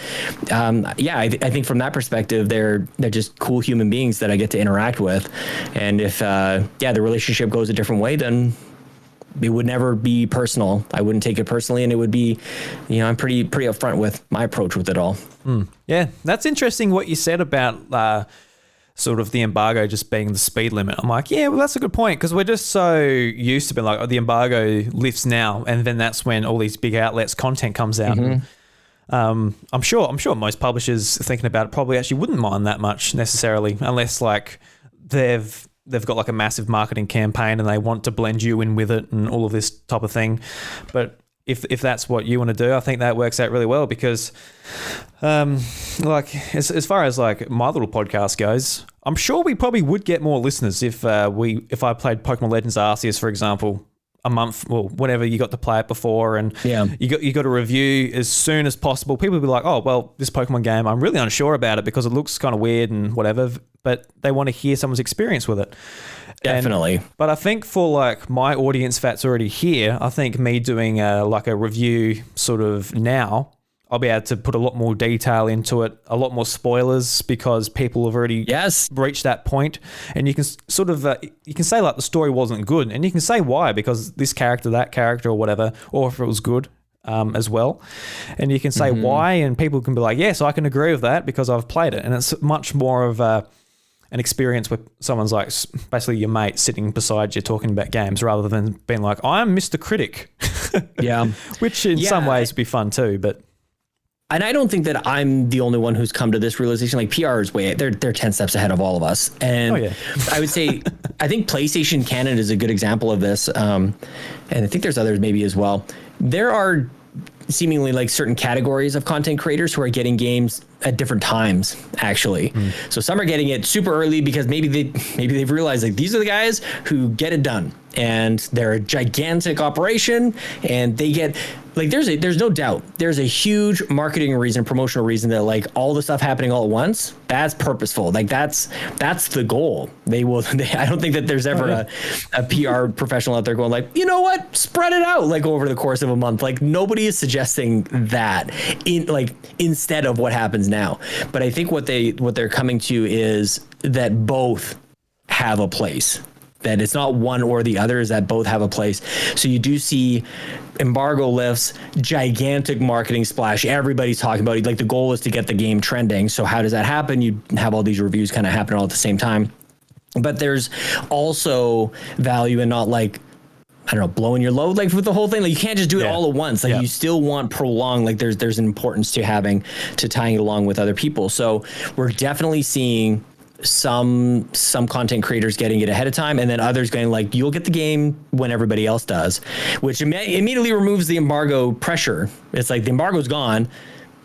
I think from that perspective, they're just cool human beings that I get to interact with. And if the relationship goes a different way, then it would never be personal. I wouldn't take it personally, and it would be, I'm pretty upfront with my approach with it all. Yeah, that's interesting what you said about sort of the embargo just being the speed limit. I'm like, yeah, well, that's a good point, because we're just so used to being like, the embargo lifts now, and then that's when all these big outlets' content comes out. Mm-hmm. And, I'm sure most publishers thinking about it probably actually wouldn't mind that much necessarily, unless like they've got like a massive marketing campaign and they want to blend you in with it and all of this type of thing. But if that's what you want to do, I think that works out really well, because like as far as like my little podcast goes, I'm sure we probably would get more listeners if I played Pokemon Legends Arceus, for example, a month, well, whenever you got to play it before, and you got a review as soon as possible. People would be like, oh, well, this Pokemon game, I'm really unsure about it because it looks kind of weird and whatever, but they want to hear someone's experience with it. Definitely. But I think for like my audience that's already here, I think me doing like a review sort of now, I'll be able to put a lot more detail into it, a lot more spoilers, because people have already reached that point. And you can sort of, you can say like the story wasn't good, and you can say why, because this character, that character or whatever, or if it was good as well. And you can say why, and people can be like, yes, I can agree with that because I've played it. And it's much more of an experience where someone's like basically your mate sitting beside you talking about games, rather than being like, I'm Mr. Critic. Yeah. Which in some ways would be fun too, but... And I don't think that I'm the only one who's come to this realization. Like, PR is they're 10 steps ahead of all of us. And I would say, I think PlayStation Canada is a good example of this. And I think there's others maybe as well. There are seemingly like certain categories of content creators who are getting games at different times, actually. So some are getting it super early because maybe they've realized like these are the guys who get it done, and they're a gigantic operation, and they get like, there's no doubt there's a huge marketing reason, promotional reason, that like all the stuff happening all at once, that's purposeful. Like that's the goal. I don't think that there's ever a PR professional out there going like, you know what, spread it out like over the course of a month. Like, nobody is suggesting that instead of what happens now. But I think what they're coming to is that both have a place. That it's not one or the other, is that both have a place. So you do see embargo lifts, gigantic marketing splash. Everybody's talking about it. Like, the goal is to get the game trending. So how does that happen? You have all these reviews kind of happen all at the same time. But there's also value in not like, I don't know, blowing your load like with the whole thing. Like, you can't just do it all at once. Like you still want prolonged, like there's an importance to tying it along with other people. So we're definitely seeing some content creators getting it ahead of time, and then others going like, you'll get the game when everybody else does, which immediately removes the embargo pressure. It's like, the embargo's gone,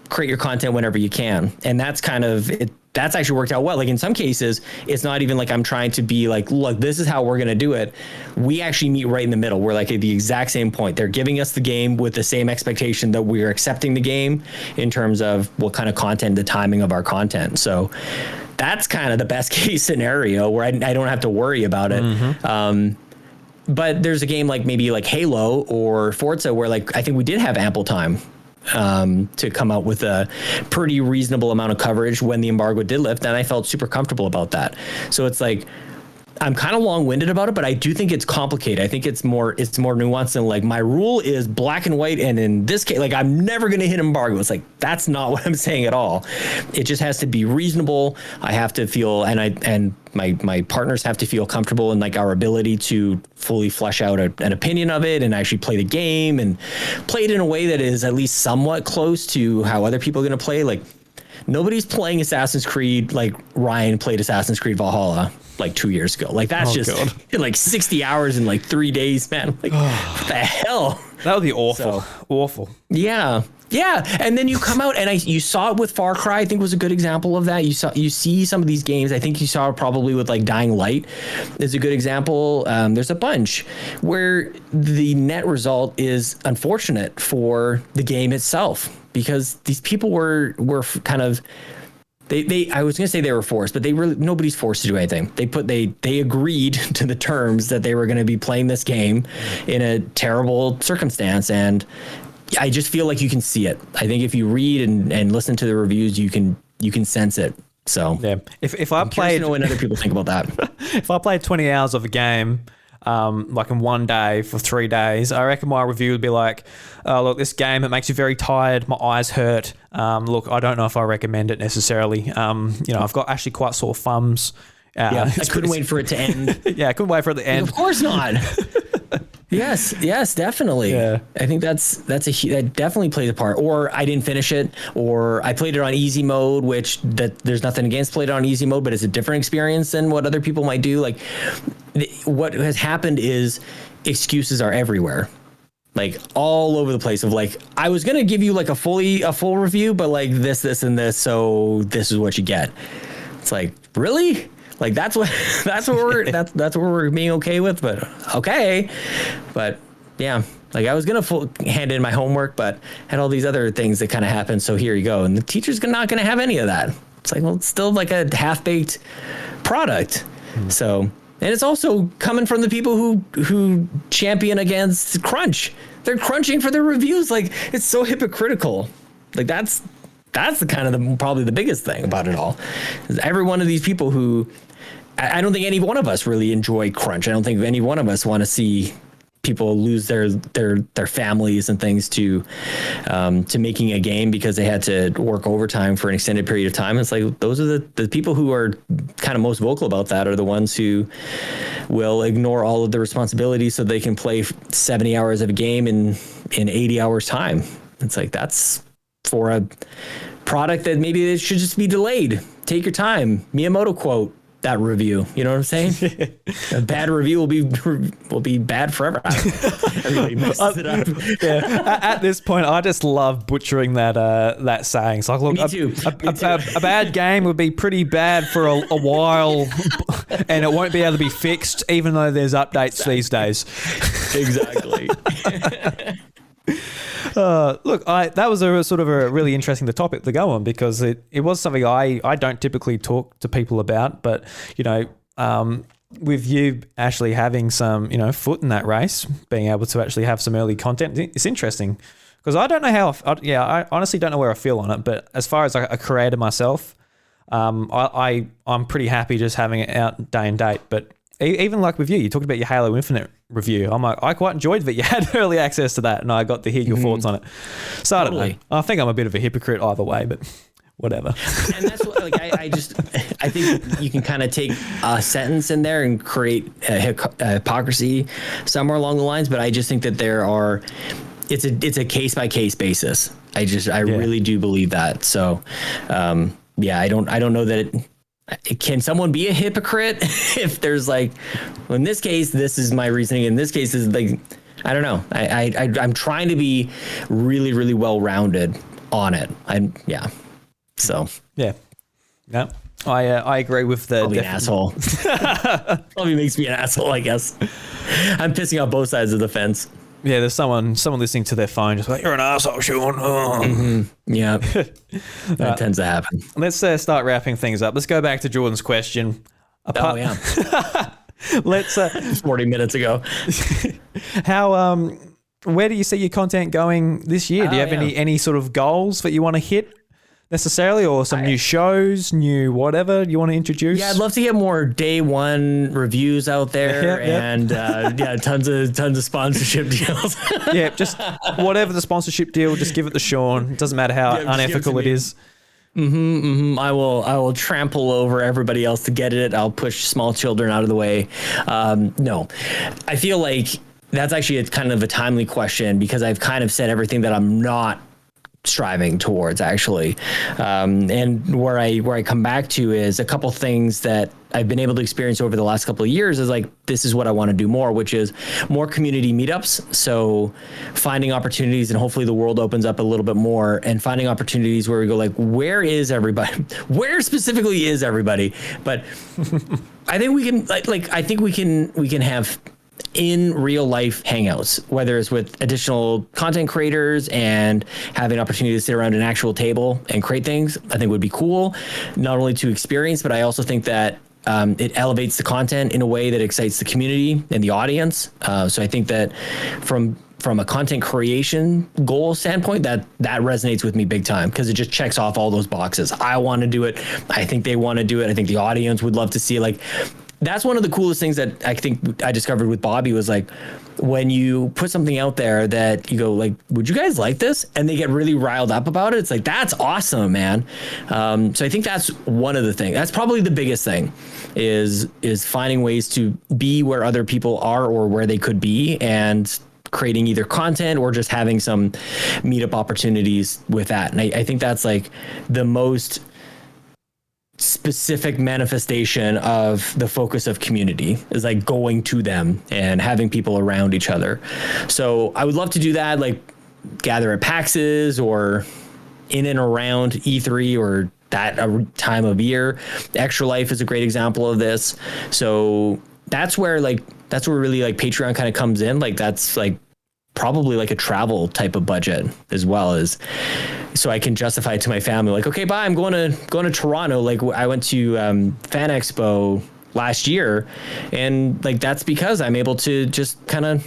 create your content whenever you can. And that's kind of it. That's actually worked out well. Like, in some cases, it's not even like I'm trying to be like, look, this is how we're going to do it. We actually meet right in the middle. We're like at the exact same point. They're giving us the game with the same expectation that we're accepting the game in terms of what kind of content, the timing of our content. So that's kind of the best case scenario where I don't have to worry about it. But there's a game like maybe like Halo or Forza where like I think we did have ample time to come out with a pretty reasonable amount of coverage when the embargo did lift, and I felt super comfortable about that. So it's like, I'm kind of long-winded about it, but I do think it's complicated. I think it's more nuanced than like my rule is black and white. And in this case, like I'm never going to hit embargo. It's like, that's not what I'm saying at all. It just has to be reasonable. I have to feel, and my partners have to feel comfortable in like our ability to fully flesh out an opinion of it and actually play the game and play it in a way that is at least somewhat close to how other people are going to play. Like nobody's playing Assassin's Creed like Ryan played Assassin's Creed Valhalla like 2 years ago. Like that's like 60 hours in like 3 days, man. Like what the hell? That would be awful. Awful. Yeah. Yeah. And then you come out and you saw it with Far Cry, I think was a good example of that. You see some of these games. I think you saw it probably with like Dying Light is a good example. There's a bunch where the net result is unfortunate for the game itself because these people were kind of, I was going to say they were forced, but nobody's forced to do anything. They agreed to the terms that they were going to be playing this game in a terrible circumstance. And I just feel like you can see it. I think if you read and listen to the reviews, you can sense it. So yeah, if I played, to know what other people think about that. If I played 20 hours of a game, like in one day for 3 days, I reckon my review would be like, look, this game, it makes you very tired. My eyes hurt. Look, I don't know if I recommend it necessarily. I've got actually quite sore thumbs. I couldn't wait for it to end. Yeah, I couldn't wait for it to end. Of course not. Yes, definitely. Yeah. I think that definitely plays a part. Or I didn't finish it, or I played it on easy mode, which there's nothing against played it on easy mode, but it's a different experience than what other people might do. Like what has happened is excuses are everywhere. Like all over the place of like, I was going to give you like a full review, but like this, and this. So this is what you get. It's like, really? Like that's what we're being okay with, but okay. But yeah, like I was going to hand in my homework, but had all these other things that kind of happened. So here you go. And the teacher's not going to have any of that. It's like, well, it's still like a half-baked product. So, and it's also coming from the people who champion against crunch. They're crunching for their reviews. Like it's so hypocritical. Like that's the kind of probably the biggest thing about it all. Is every one of these people who, I don't think any one of us really enjoy crunch. I don't think any one of us want to see people lose their families and things to making a game because they had to work overtime for an extended period of time. It's like those are the people who are kind of most vocal about that are the ones who will ignore all of the responsibilities so they can play 70 hours of a game in 80 hours time. It's like that's for a product that maybe it should just be delayed. Take your time. Miyamoto quote that review. You know what I'm saying? A bad review will be bad forever. Everybody messes it up. Yeah. At this point, I just love butchering that saying. It's like, look, Me too. A bad game would be pretty bad for a while, and it won't be able to be fixed, even though there's updates these days. Exactly. Look, that was a sort of a really interesting topic to go on because it was something I don't typically talk to people about, but with you actually having some foot in that race, being able to actually have some early content, it's interesting because I don't know how. I honestly don't know where I feel on it, but as far as a creator myself, I'm pretty happy just having it out day and date, but. Even like with you talked about your Halo Infinite review. I'm like, I quite enjoyed that you had early access to that and I got to hear your thoughts on it. So I don't know. I think I'm a bit of a hypocrite either way, but whatever. And that's what, like, I think you can kind of take a sentence in there and create a hypocrisy somewhere along the lines. But I just think that it's a case by case basis. I really do believe that. So, I don't know that can someone be a hypocrite if there's like, well, in this case, this is my reasoning. In this case, is like, I don't know. I'm trying to be really, really well-rounded on it. So yeah. I agree with the probably an asshole. Probably makes me an asshole, I guess. I'm pissing off both sides of the fence. Yeah, there's someone listening to their phone just like, you're an asshole, Sean. Oh. Mm-hmm. Yeah, that tends to happen. Let's start wrapping things up. Let's go back to Jordan's question. Let's 40 minutes ago. Where do you see your content going this year? Do you have any sort of goals that you want to hit necessarily, or some new shows, new whatever you want to introduce? Yeah, I'd love to get more day one reviews out there, and tons of sponsorship deals. Yeah, just whatever the sponsorship deal, just give it to Sean. It doesn't matter how unethical it is. I will trample over everybody else to get it. I'll push small children out of the way. No, I feel like that's actually a kind of a timely question, because I've kind of said everything that I'm not striving towards, actually. And where I come back to is a couple things that I've been able to experience over the last couple of years is like, this is what I want to do more, which is more community meetups. So finding opportunities, and hopefully the world opens up a little bit more, and finding opportunities where we go like, where is everybody? Where specifically is everybody? But I think we can I think we can have in real life hangouts, whether it's with additional content creators and having opportunity to sit around an actual table and create things. I think would be cool, not only to experience, but I also think that it elevates the content in a way that excites the community and the audience. So I think that from a content creation goal standpoint, that resonates with me big time, because it just checks off all those boxes. I want to do it. I think they want to do it. I think the audience would love to see it. Like, that's one of the coolest things that I think I discovered with Bobby, was like, when you put something out there that you go like, would you guys like this? And they get really riled up about it. It's like, that's awesome, man. So I think that's one of the things. That's probably the biggest thing, is finding ways to be where other people are, or where they could be, and creating either content or just having some meetup opportunities with that. And I think that's like the most specific manifestation of the focus of community, is like going to them and having people around each other. So I would love to do that, like gather at PAXs or in and around E3 or that time of year. Extra Life is a great example of this. So that's where really like Patreon kind of comes in. Like, that's like probably like a travel type of budget as well, as so I can justify it to my family, like, okay, bye, I'm going to Toronto. Like, I went to Fan Expo last year, and like, that's because I'm able to just kind of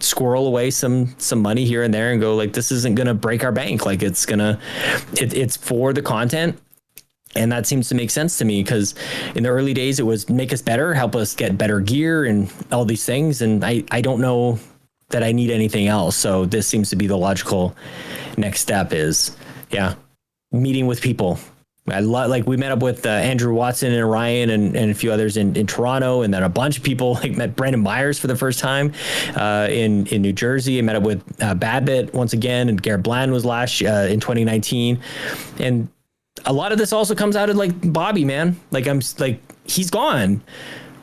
squirrel away some money here and there and go like, this isn't going to break our bank. Like, it's for the content. And that seems to make sense to me, because in the early days it was make us better, help us get better gear and all these things. And I don't know that I need anything else. So this seems to be the logical next step, is meeting with people. We met up with Andrew Watson and Ryan and a few others in Toronto, and then a bunch of people like met Brandon Myers for the first time in New Jersey. I met up with Babbitt once again, and Garrett Bland was last in 2019. And a lot of this also comes out of like Bobby, man. Like, he's gone,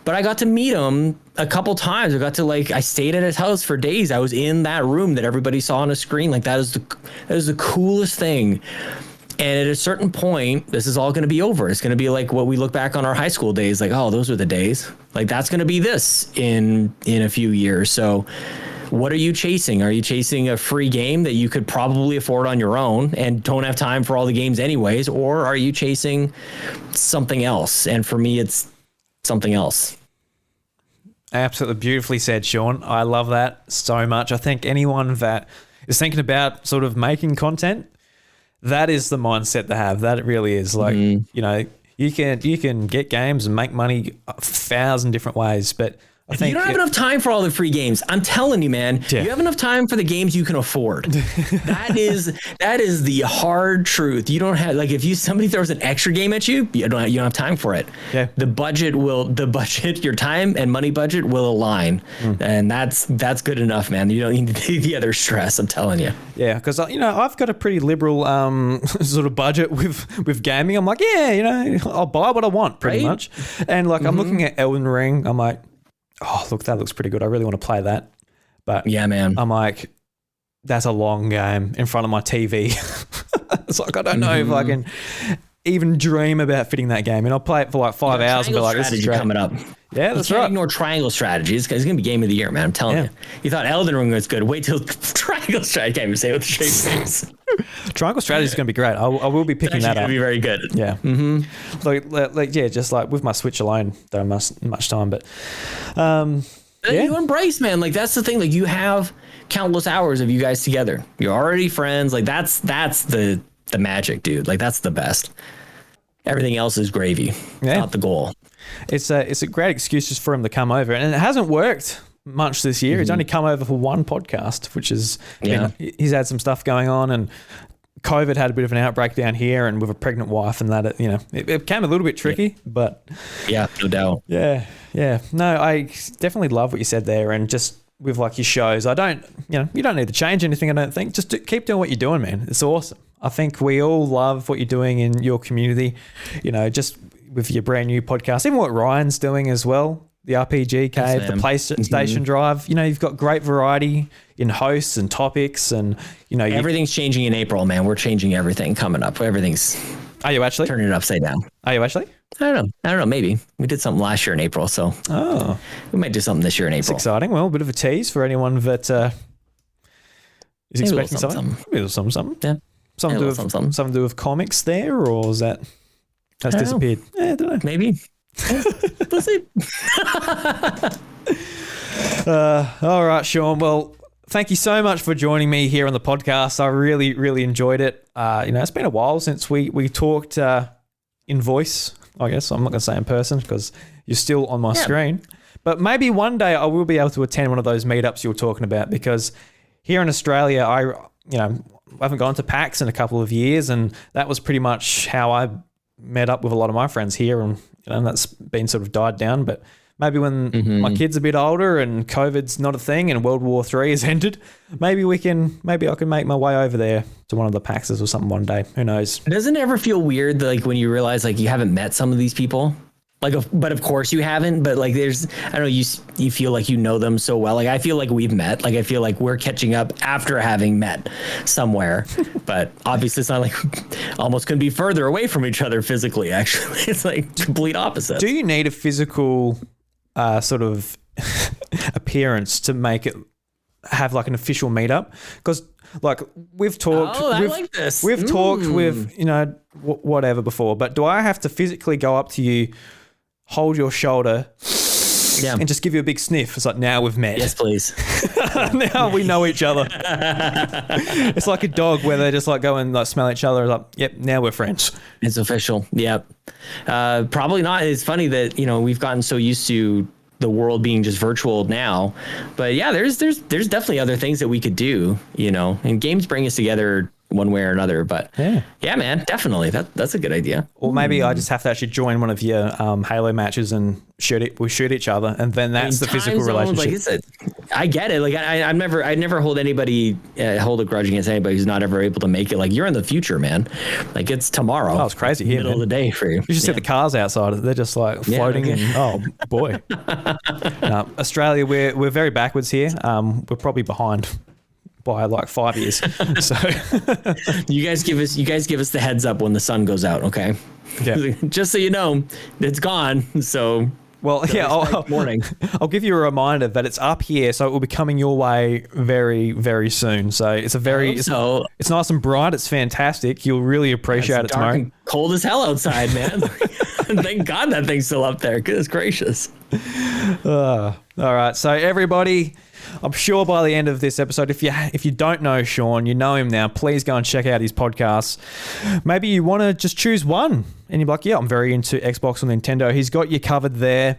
but I got to meet him a couple times. I stayed at his house for days. I was in that room that everybody saw on a screen. Like, that is the coolest thing. And at a certain point, this is all going to be over. It's going to be like what we look back on our high school days. Like, oh, those were the days. Like, that's going to be this in a few years. So what are you chasing? Are you chasing a free game that you could probably afford on your own and don't have time for all the games anyways? Or are you chasing something else? And for me, it's something else. Absolutely beautifully said, Sean. I love that so much. I think anyone that is thinking about sort of making content, that is the mindset to have. That it really is. Like, you know, you can get games and make money 1,000 different ways, but I think you don't have enough time for all the free games. I'm telling you, man, you have enough time for the games you can afford. That is the hard truth. You don't have, like, if somebody throws an extra game at you, you don't have time for it. Yeah. The budget, your time and money budget will align. And that's good enough, man. You don't need the other stress, I'm telling you. Yeah. Cause I've got a pretty liberal, sort of budget with gaming. I'm like, I'll buy what I want pretty much. And like, I'm looking at Elden Ring. I'm like, oh, look, that looks pretty good. I really want to play that. But yeah, man, I'm like, that's a long game in front of my TV. It's like, I don't know if I can even dream about fitting that game. And I'll play it for like 5 hours and be like, this is great. Coming up. Yeah, that's right. Ignore triangle strategy. It's going to be game of the year, man. I'm telling you. You thought Elden Ring was good. Wait till triangle strategy. I can't even say it with a straight face. Triangle strategy is going to be great. I will be picking that up. It's going to be very good. Yeah. Just like with my Switch alone, don't have much time. But you embrace, man. Like, that's the thing. Like, you have countless hours of you guys together. You're already friends. Like, that's the the magic, dude. Like that's the best. Everything else is gravy, not the goal. It's a great excuse just for him to come over, and it hasn't worked much this year. He's only come over for one podcast, which is he's had some stuff going on, and COVID had a bit of an outbreak down here, and with a pregnant wife, and that it became a little bit tricky. But yeah, no doubt. Yeah. No, I definitely love what you said there, and just with like your shows, you don't need to change anything. I don't think. Just keep doing what you're doing, man. It's awesome. I think we all love what you're doing in your community. Just with your brand new podcast, even what Ryan's doing as well. The RPG Cave, the PlayStation Drive. You've got great variety in hosts and topics, and everything's changing in April, man. We're changing everything coming up. Everything's. Are you actually turning it upside down? Are you actually? I don't know. Maybe we did something last year in April, so we might do something this year in April. It's exciting. Well, a bit of a tease for anyone that is expecting something. Maybe something. Yeah. Something to do with comics there, or is that's disappeared? I don't know. Maybe. We'll see. All right, Sean. Well, thank you so much for joining me here on the podcast. I really, really enjoyed it. It's been a while since we talked in voice. I guess I'm not going to say in person because you're still on my screen. But maybe one day I will be able to attend one of those meetups you were talking about, because here in Australia, I haven't gone to PAX in a couple of years, and that was pretty much how I met up with a lot of my friends here, and that's been sort of died down. But maybe when my kid's a bit older and COVID's not a thing and World War III has ended, maybe I can make my way over there to one of the PAXs or something one day. Who knows? Doesn't it ever feel weird, like when you realize like you haven't met some of these people? But of course you haven't, but like I don't know, you feel like you know them so well. Like I feel like we've met, like I feel like we're catching up after having met somewhere, but obviously it's not like almost couldn't be further away from each other physically. Actually, it's like complete opposite. Do you need a physical sort of appearance to make it have like an official meetup? Because like we've talked, we've talked with whatever before, but do I have to physically go up to you, hold your shoulder, and just give you a big sniff? It's like, now we've met. Yes, please. Now we know each other. It's like a dog where they just like go and like smell each other. Like, yep, now we're friends. It's official. Yep. Probably not. It's funny that we've gotten so used to the world being just virtual now, but yeah, there's definitely other things that we could do, and games bring us together one way or another. But yeah, man, definitely that's a good idea. Or maybe I just have to actually join one of your Halo matches and we shoot each other, and then that's the physical relationship. I get it. Like I'd never hold a grudge against anybody who's not ever able to make it. Like you're in the future, man. Like it's tomorrow. Oh, it's crazy here, middle of the day for you. You just see the cars outside. They're just like floating in. Oh boy. Australia, we're very backwards here. We're probably behind by like 5 years. So you guys give us the heads up when the sun goes out, okay? Yeah. Just so you know, it's gone. So morning. I'll give you a reminder that it's up here, so it will be coming your way very, very soon. So it's it's nice and bright. It's fantastic. You'll really appreciate it tomorrow. And cold as hell outside, man. Thank God that thing's still up there. Goodness gracious. All right, so everybody, I'm sure by the end of this episode, if you don't know Sean, you know him now, please go and check out his podcasts. Maybe you want to just choose one and you're like, yeah, I'm very into Xbox or Nintendo. He's got you covered there.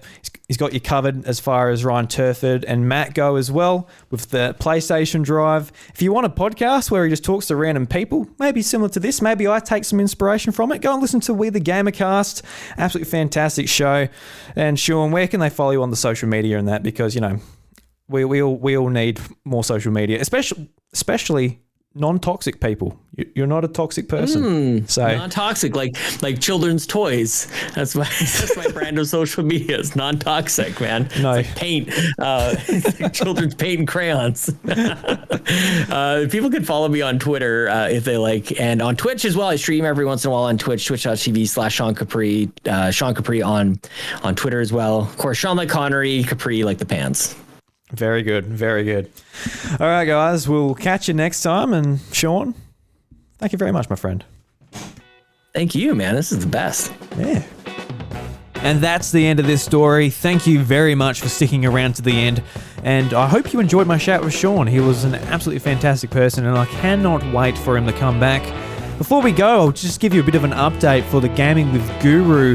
He's got you covered as far as Ryan Turford and Matt go as well with the PlayStation Drive. If you want a podcast where he just talks to random people, maybe similar to this, maybe I take some inspiration from it, go and listen to We the Gamercast. Absolutely fantastic show. And Sean, where can they follow you on the social media and that? Because, we all need more social media, especially non-toxic people. You're not a toxic person. So non-toxic, like children's toys. That's my brand of social media. It's non-toxic, man. No. It's like paint, like children's paint and crayons. People can follow me on Twitter if they like, and on Twitch as well. I stream every once in a while on Twitch, twitch.tv/Sean Capri. Sean Capri on Twitter as well. Of course, Sean like Connery, Capri like the pants. Very good. Very good. All right, guys. We'll catch you next time. And Sean, thank you very much, my friend. Thank you, man. This is the best. Yeah. And that's the end of this story. Thank you very much for sticking around to the end. And I hope you enjoyed my chat with Sean. He was an absolutely fantastic person, and I cannot wait for him to come back Before we go, I'll just give you a bit of an update for the Gaming with Guru,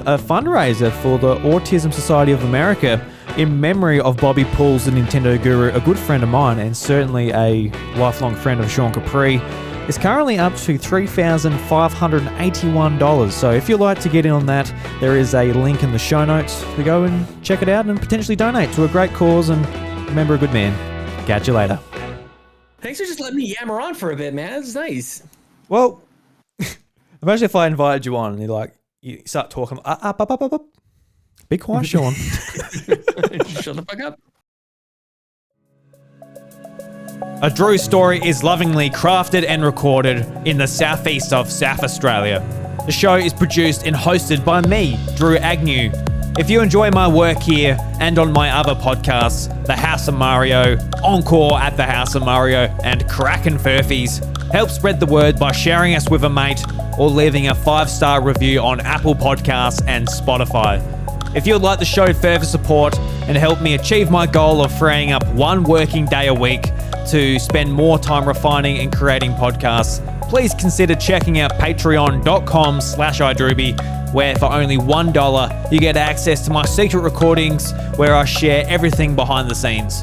a fundraiser for the Autism Society of America in memory of Bobby Pools, the Nintendo Guru, a good friend of mine and certainly a lifelong friend of Sean Capri. It's currently up to $3,581. So if you'd like to get in on that, there is a link in the show notes to go and check it out and potentially donate to a great cause and remember a good man. Catch you later. Thanks for just letting me yammer on for a bit, man. That's nice. Well, imagine if I invited you on and you start talking. Up. Be quiet, Sean. Shut the fuck up. A Drew story is lovingly crafted and recorded in the southeast of South Australia. The show is produced and hosted by me, Drew Agnew. If you enjoy my work here and on my other podcasts, The House of Mario, Encore at the House of Mario, and Kraken Furfies, help spread the word by sharing us with a mate or leaving a 5-star review on Apple Podcasts and Spotify. If you'd like to show further support and help me achieve my goal of freeing up one working day a week to spend more time refining and creating podcasts, please consider checking out patreon.com/idruby, where for only $1 you get access to my secret recordings where I share everything behind the scenes.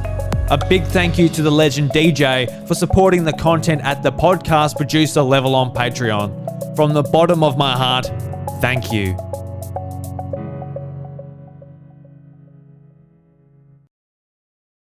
A big thank you to the legend DJ for supporting the content at the podcast producer level on Patreon. From the bottom of my heart, thank you.